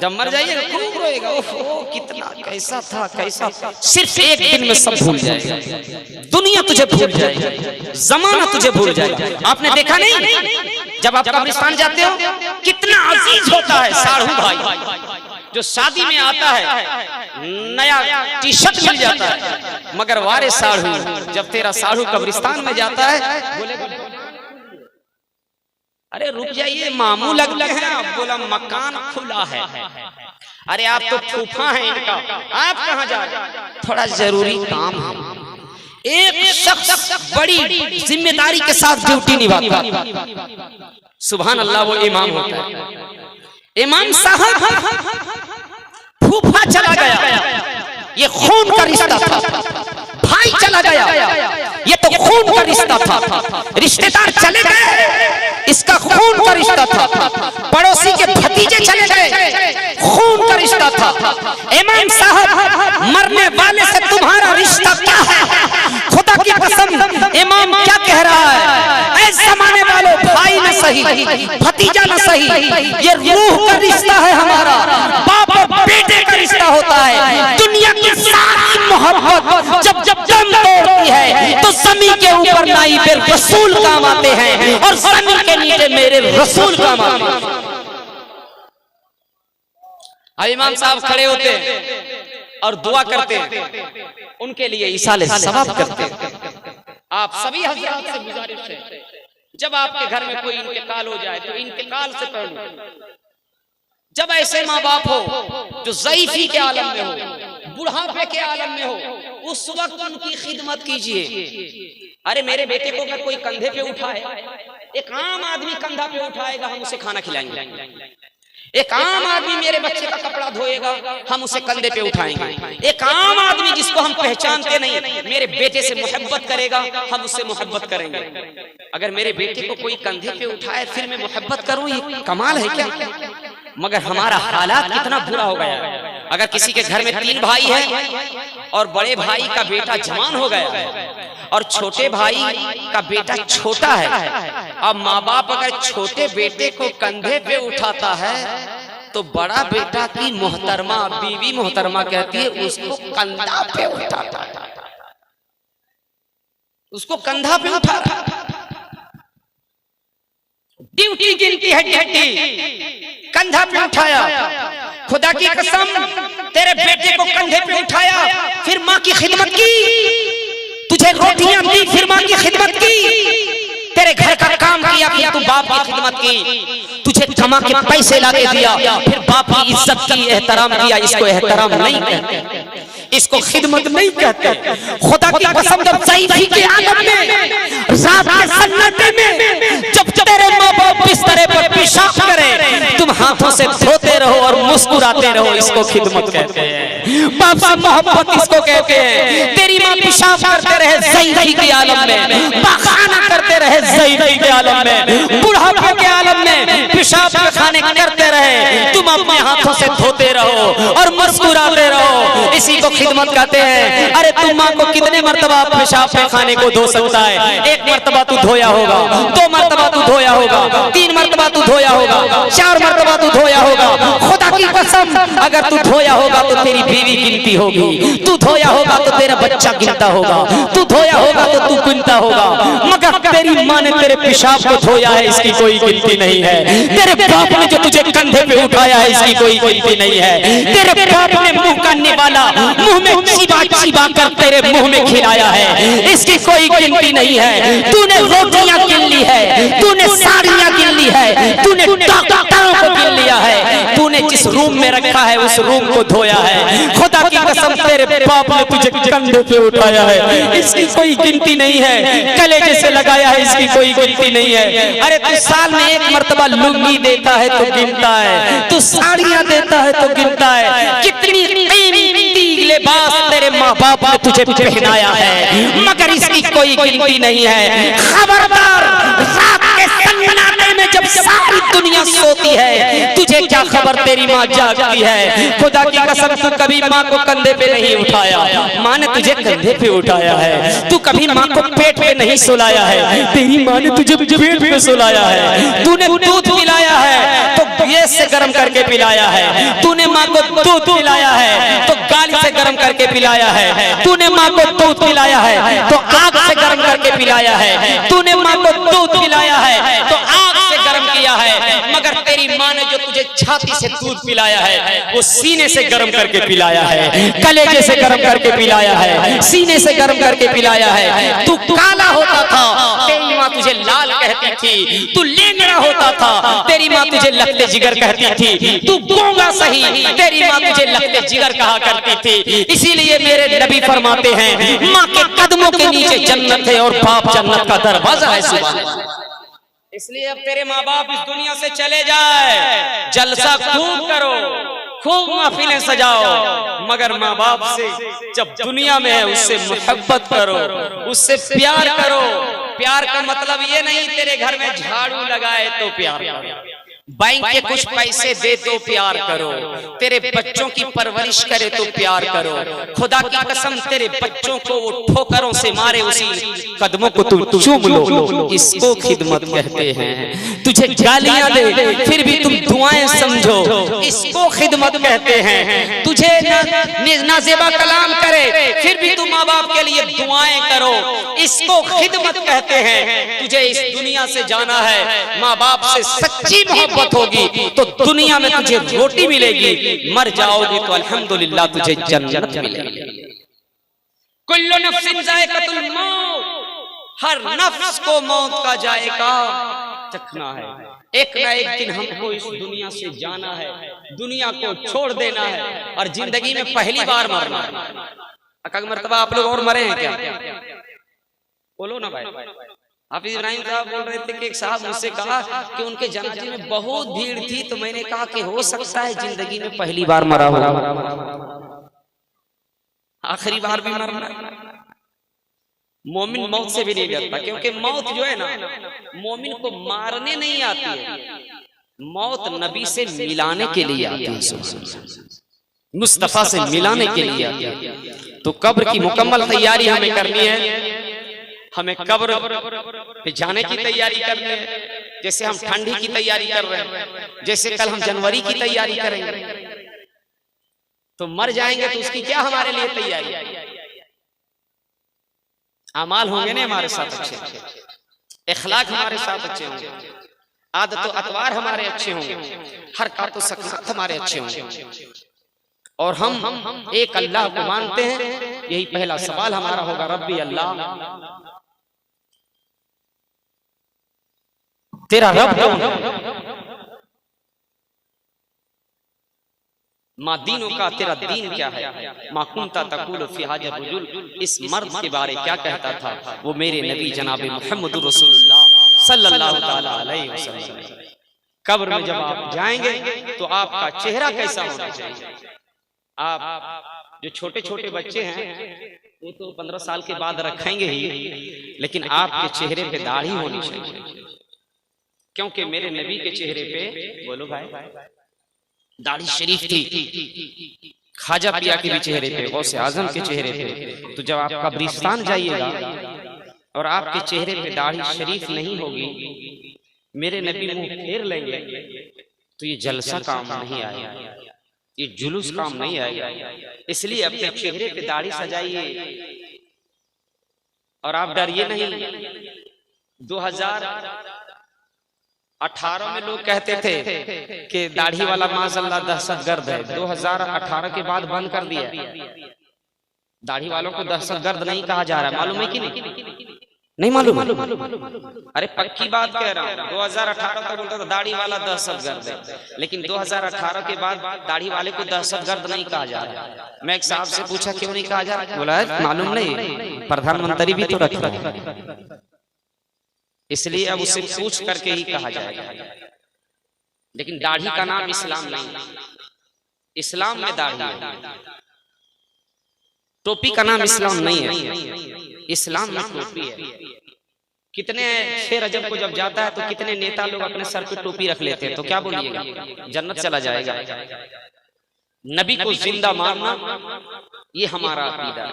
जब मर जाइएगा खूब रोएगा, ओहो कितना कैसा था कैसा। सिर्फ एक दिन में सब भूल जाएगा, दुनिया तुझे भूल जाएगी, जमाना तुझे भूल जाएगा। आपने देखा नहीं, जब आप कब्रिस्तान जाते हो कितना अजीज होता है साढ़ू भाई, जो शादी में आता है नया टी शर्ट मिल जाता है, मगर वारे साढ़ू जब तेरा साढ़ू कब्रिस्तान में जाता है बोले अरे रुक जाइए मामू लगते हैं आप। बोला मकान खुला है। अरे आप तो फूफा हैं इनका, आप कहाँ जा रहे? थोड़ा जरूरी काम है। एक शख्स बड़ी जिम्मेदारी के साथ ड्यूटी निभाता, सुभान अल्लाह, वो इमाम होता है। इमाम साहब फूफा चला गया, ये खून का रिश्ता था। भाई चला गया, ये तो खून का रिश्ता था। रिश्तेदार चले गए, इसका खून का रिश्ता था। पड़ोसी के भतीजे चले गए, खून का रिश्ता था। इमाम साहब मरने वाले से तुम्हारा रिश्ता क्या है? खुदा की कसम इमाम क्या कह रहा है, ऐ जमाने वालों, भाई न सही भतीजा न सही, ये रूह का रिश्ता है हमारा, बाप और बेटे का रिश्ता होता है। दुनिया की सारी मोहब्बत जब जब दम तोड़ती है तो ज़मीन के ऊपर नाइबे रसूल काम आते हैं और ज़मीन के नीचे मेरे रसूल काम आते हैं। इमाम साहब खड़े होते हैं और दुआ करते हैं, उनके लिए इसाले सवाब करते हैं। आप सभी हज़रात से गुजारिश है, जब आपके घर में कोई इंतकाल हो जाए तो इंतकाल से पहले जब ऐसे माँ बाप हो जो ज़ईफ़ी के आलम में हो, बुढ़ापे के आलम में हो, उस वक्त उनकी खिदमत कीजिए। अरे मेरे बेटे को अगर कोई कंधे पे उठाए, एक आम आदमी कंधा पे उठाएगा, हम उसे खाना खिलाएंगे। एक आम आदमी मेरे बच्चे का कपड़ा धोएगा, हम उसे कंधे पे उठाएंगे। एक आम आदमी जिसको हम पहचानते नहीं मेरे बेटे से मोहब्बत करेगा, हम उससे मोहब्बत करेंगे। अगर मेरे बेटे को कोई कंधे पे उठाए फिर मैं मोहब्बत करूं, ये कमाल है क्या? मगर हमारा हालात कितना बुरा हो गया। अगर किसी के घर में 3 भाई हैं और बड़े भाई का बेटा जवान हो गया और छोटे भाई का बेटा छोटा है, अब माँ बाप अगर छोटे बेटे को कंधे पे उठाता है तो बड़ा बेटा की मोहतरमा बीवी मोहतरमा कहती है उसको कंधा पे उठाता है, उसको कंधा पे उठा रहा। ड्यूटी गिनती हड्डी कंधा पे उठाया। खुदा की कसम तेरे बेटे को कंधे पे उठाया, फिर माँ की खिदमत की, तुझे रोटियां दी, फिर माँ की खिदमत की, तेरे घर का काम किया, फिर तू बाप की खिदमत की, तुझे कमा के पैसे ला के दिया, फिर बाप की इज्जत की, एहतराम किया। इसको एहतराम नहीं कहते, इसको खिदमत नहीं कहते। खुदा की कसम, जब ज़ईफ़ी के आलम में, रात के सन्नाटे में, जब तेरे माँ बाप बिस्तर पर पेशाब करे, तुम हाथों से धोते रहो और मुस्कुराते रहो, इसको खिदमत कहते हैं। बाप से मोहब्बत इसको कहते हैं। तेरी माँ पेशाब करते रहे ज़ईफ़ी के आलम में, पाखाना करते रहे ज़ईफ़ी के आलम में, बुढ़ापे के आलम में पेशाब खाने करते रहे, तुम अपने हाथों से धोते रहो और मुस्कुराते रहो, इसी को खिदमत कहते हैं। अरे तुम माँ को कितने मर्तबा पेशाब खाने को धो सकता है? एक मर्तबा तू धोया होगा, 2 मर्तबा तू धोया होगा, 3 मर्तबा तू धोया होगा, 4 मर्तबा तू धोया होगा। खुदा की कसम, अगर तू धोया होगा तो तेरी बीवी गिनती होगी, तू धोया होगा तो तेरा बच्चा गिनता होगा, तू धोया होगा तो तू गिनता होगा। मगर तेरी माँ ने तेरे पेशाब को धोया है, इसकी कोई गिनती नहीं है। तेरे बाप ने जो तुझे कंधे पे उठाया है, इसकी कोई गिनती नहीं है। तेरे बाप ने मुंह का निवाला मुंह में चिबा चिबा कर तेरे मुंह में खिलाया है, इसकी कोई गिनती नहीं है। तूने रोटियां गिन ली है, तूने साड़ियां गिन ली है, तूने डॉक्टरों को गिन लिया है, तूने जिस रूम में रखा है उस रूम को धोया है। खुदा की कसम, तेरे बाप ने तुझे कंधे पे उठाया है, इसकी कोई गिनती नहीं है। कलेजे से लगाया है, इसकी कोई गिनती नहीं है। अरे तू साल में 1 मर्तबा लुंगी देता है तो गिनता है, तू साड़ियां देता है तो गिनता है। कितनी कीमती लिबास तेरे माँ बाप ने तुझे पहनाया है, मगर इसकी कोई गिनती नहीं है। खबरदार, रात के सन्नाटे में जब सारी दुनिया सोती है, तुझे क्या खबर तेरी माँ जागती है। खुदा की कसम, तू कभी माँ को कंधे पे नहीं उठाया, माँ ने तुझे कंधे पे उठाया है। तू कभी माँ को पेट पे नहीं सुलाया है, तेरी माँ ने तुझे पेट पे सुलाया है। तूने दूध पिलाया है तो गैस से गर्म करके पिलाया है, तूने माँ को दूध पिलाया है तो गाली से गर्म करके पिलाया है, तूने माँ को दूध पिलाया है तो आग से गर्म करके पिलाया है, तूने माँ को दूध पिलाया है तो आग से गर्म किया है। मगर तेरी माँ ने जो तुझे छाती से दूध पिलाया है, वो सीने से गर्म करके पिलाया है, कलेजे से गर्म करके पिलाया है, सीने से गर्म करके पिलाया है। तू काला होता था, तेरी माँ तुझे लाल कहती थी। तू लेंगड़ा होता था, तेरी माँ तुझे लखते जिगर कहती थी। तू गूंगा सही, तेरी माँ तुझे लखते जिगर कहा करती थी। इसीलिए मेरे नबी फरमाते हैं, माँ के कदमों के नीचे जन्नत है और बाप जन्नत का दरवाजा है। सुभान अल्लाह। इसलिए अब तेरे माँ बाप इस दुनिया से चले जाए, जलसा खूब करो, खूब महफिलें सजाओ, मगर माँ बाप से जब दुनिया में है उससे मोहब्बत करो, उससे प्यार करो। प्यार का मतलब ये नहीं तेरे घर में झाड़ू लगाए तो प्यार करो, बैंक के कुछ पैसे दे तो प्यार करो, तेरे बच्चों की परवरिश करे तो प्यार करो। खुदा की कसम, तेरे बच्चों को वो ठोकरों से मारे, उसी कदमों को तू चूम लो, इसको खिदमत कहते हैं। तुझे गालियां दे फिर भी तुम दुआएं समझो, इसको खिदमत कहते हैं। तुझे नाजेबा कलाम करे फिर भी तुम माँ बाप के लिए दुआएं करो, इसको खिदमत कहते हैं। तुझे इस दुनिया से जाना है, माँ बाप से सच्ची मोहब्बत होगी तो दुनिया में तुझे रोटी मिलेगी, मर जाओगी तो अल्हम्दुलिल्लाह तुझे जन्नत मिलेगी। कुल्लु नफ्सिन जायकातुल मौत, हर नफ्स को मौत का जायका चखना है। एक ना एक दिन हमको इस दुनिया से जाना है, दुनिया को छोड़ देना है और जिंदगी में पहली बार मरना है। अकल मर्तबा आप लोग और मरे हैं क्या? बोलो ना भाई। हाफिज इब्राहिम साहब बोल रहे थे कि एक साहब मुझसे कहा कि उनके जनाजे में बहुत भीड़ थी, तो मैंने कहा कि हो सकता है जिंदगी में पहली बार मरा हो, आखिरी बार भी मरना। मोमिन मौत से भी नहीं डरता, क्योंकि मौत जो है ना, मोमिन को मारने नहीं आती है, मौत नबी से मिलाने के लिए आती है, मुस्तफा से मिलाने के लिए आती है। तो कब्र की मुकम्मल तैयारी हमें करनी है, हमें कब्र पे जाने की तैयारी करनी है। जैसे हम ठंडी की तैयारी कर रहे हैं, जैसे कल हम जनवरी की तैयारी करेंगे, तो मर जाएंगे तो उसकी क्या हमारे लिए तैयारी? अमाल होंगे ना हमारे साथ अच्छे, इखलाक हमारे साथ अच्छे होंगे, आदत अतवार हमारे अच्छे होंगे, हर काम तो सख्त हमारे अच्छे होंगे, और हम एक अल्लाह को मानते हैं यही पहला सवाल हमारा होगा, रब्बी अल्लाह, तेरा रब कौन है? माँ दीनों का, तेरा दीन क्या है? माँ कुंता तकुल फी हाज़ा रजुल, इस मर्द के बारे क्या कहता था? वो मेरे नबी जनाब मुहम्मद रसूलुल्लाह सल्लल्लाहु ताला अलैहि वसल्लम। कब्र में जब आप जाएंगे तो आपका चेहरा कैसा होना चाहिए? आप जो छोटे छोटे बच्चे हैं वो तो 15 साल के बाद रखेंगे ही, लेकिन आपके चेहरे पे दाढ़ी होनी चाहिए, क्योंकि मेरे नबी के चेहरे पे, बोलो भाई, दाढ़ी शरीफ थी। ख्वाजा पिया के भी चेहरे पे, गौसे आजम के चेहरे पे। तो जब आप कब्रिस्तान जाइएगा और आपके चेहरे पे दाढ़ी शरीफ नहीं होगी, मेरे नबी मुंह फेर लेंगे, तो ये जलसा काम नहीं आएगा, ये जुलूस काम नहीं आएगा। इसलिए अपने चेहरे पे दाढ़ी सजाइए और आप डरिए नहीं। 2018 में लोग कहते थे कि दाढ़ी वाला माशाअल्लाह दहशतगर्द है। 2018 के बाद बंद कर दिया। दाढ़ी वालों को दहशतगर्द नहीं कहा जा रहा, मालूम है कि नहीं मालूम? अरे पक्की बात कह रहा हूँ, 2018 तक बोलता था दाढ़ी वाला दहशतगर्द है, लेकिन 2018 के बाद दाढ़ी वाले को दहशतगर्द नहीं कहा जा रहा। मैं एक साहब से पूछा क्यों नहीं कहा जा रहा, बोला मालूम नहीं, प्रधानमंत्री भी तो रख रहे हैं, इसलिए अब उसे पूछ करके ही कहा जाएगा। लेकिन दाढ़ी का नाम इस्लाम नहीं, इस्लाम में दाढ़ी है। टोपी का नाम इस्लाम नहीं है, इस्लाम में टोपी है। कितने 6 रजब को जब जाता है तो कितने नेता लोग अपने सर पे टोपी रख लेते हैं, तो क्या बोलिएगा? जन्नत चला जाएगा। नबी को जिंदा मानना ये हमारा अकीदा है,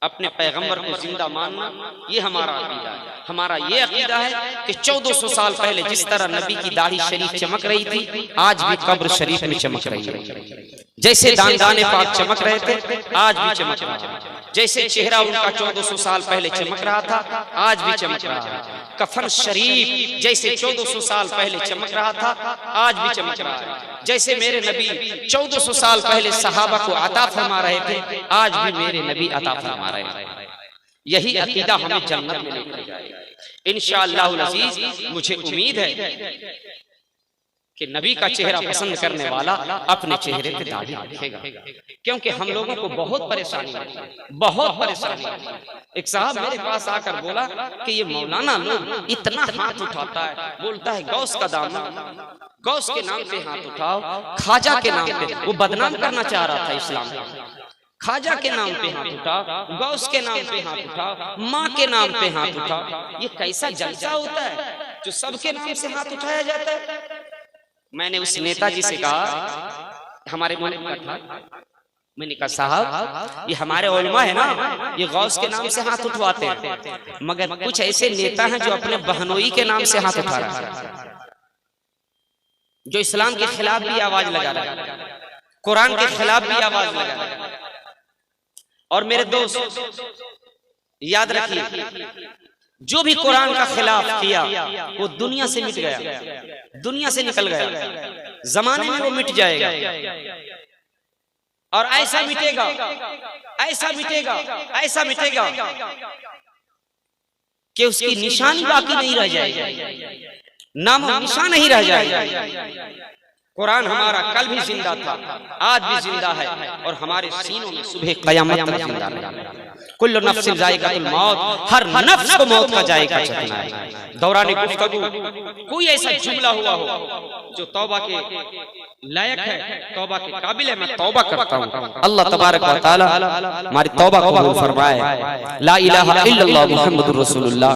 अपने पैगंबर को जिंदा मानना ये हमारा अकीदा है। हमारा ये अकीदा है कि 1400 साल पहले जिस तरह नबी की दाढ़ी शरीफ चमक रही थी, आज भी कब्र शरीफ में चमक रही है। जैसे दाने पाक चमक रहे थे, आज भी चमक रहा है। जैसे चेहरा उनका 1400 साल पहले चमक रहा था, आज भी चमक रहा है। कफन शरीफ जैसे 1400 साल पहले चमक रहा था, आज भी चमक रहा है। जैसे मेरे नबी 1400 साल पहले सहाबा को अता फरमा रहे थे, आज भी मेरे नबी अता फरमा रहे हैं। यही अकीदा हमें जन्नत में लेकर जाएगा इंशाअल्लाह अज़ीज। मुझे उम्मीद है कि नबी का चेहरा पसंद करने वाला अपने चेहरे पे दाढ़ी रखेगा, क्योंकि हम लोगों को बहुत परेशानी है, बहुत परेशानी है। एक साहब मेरे पास आकर बोला कि ये मौलाना लोग इतना हाथ उठाता है, बोलता है गौस का दामन, गौस के नाम पे हाथ उठाओ, ख्वाजा के नाम पे, वो बदनाम करना चाह रहा था इस्लाम को। ख्वाजा के नाम पे हाथ उठाओ, गौस के नाम पे हाथ उठाओ, माँ के नाम पे हाथ उठाओ। ये कैसा जलसा होता है जो सबके नाम से हाथ उठाया जाता है? मैंने उस नेताजी से कहा, हमारे मुल्क का था, मैंने कहा साहब ये हमारे उलमा है ना, ये गौस के नाम से हाथ उठवाते हैं, मगर कुछ ऐसे नेता हैं जो अपने बहनोई के नाम से हाथ उठा रहे हैं, जो इस्लाम के खिलाफ भी आवाज लगा रहा है, कुरान के खिलाफ भी आवाज लगा रहा है। और मेरे दोस्त याद रखिए, जो भी कुरान का खिलाफ किया वो दुनिया से मिट गया, दुनिया से निकल गया, जमाने में वो मिट जाएगा। और ऐसा मिटेगा, ऐसा मिटेगा, ऐसा मिटेगा कि उसकी निशानी बाकी नहीं रह जाएगी, नाम निशान नहीं रह जाएगा। कुरान हमारा कल भी जिंदा था, आज भी जिंदा है, और हमारे सीनों में सुबह क़यामत तक जिंदा रहेगा। कुल्लु नफ्सिन ज़ाइक़ातुल मौत, हर नफ्स को मौत का जायका चखना है। दौरान गुफ्तगू कोई ऐसा जुमला हुआ हो जो तौबा के लायक है, तौबा के काबिल है, मैं तौबा करता हूँ। अल्लाह तबारक व तआला हमारी तौबा कबूल फरमाए। ला इलाहा इल्लल्लाह मुहम्मदुर रसूलुल्लाह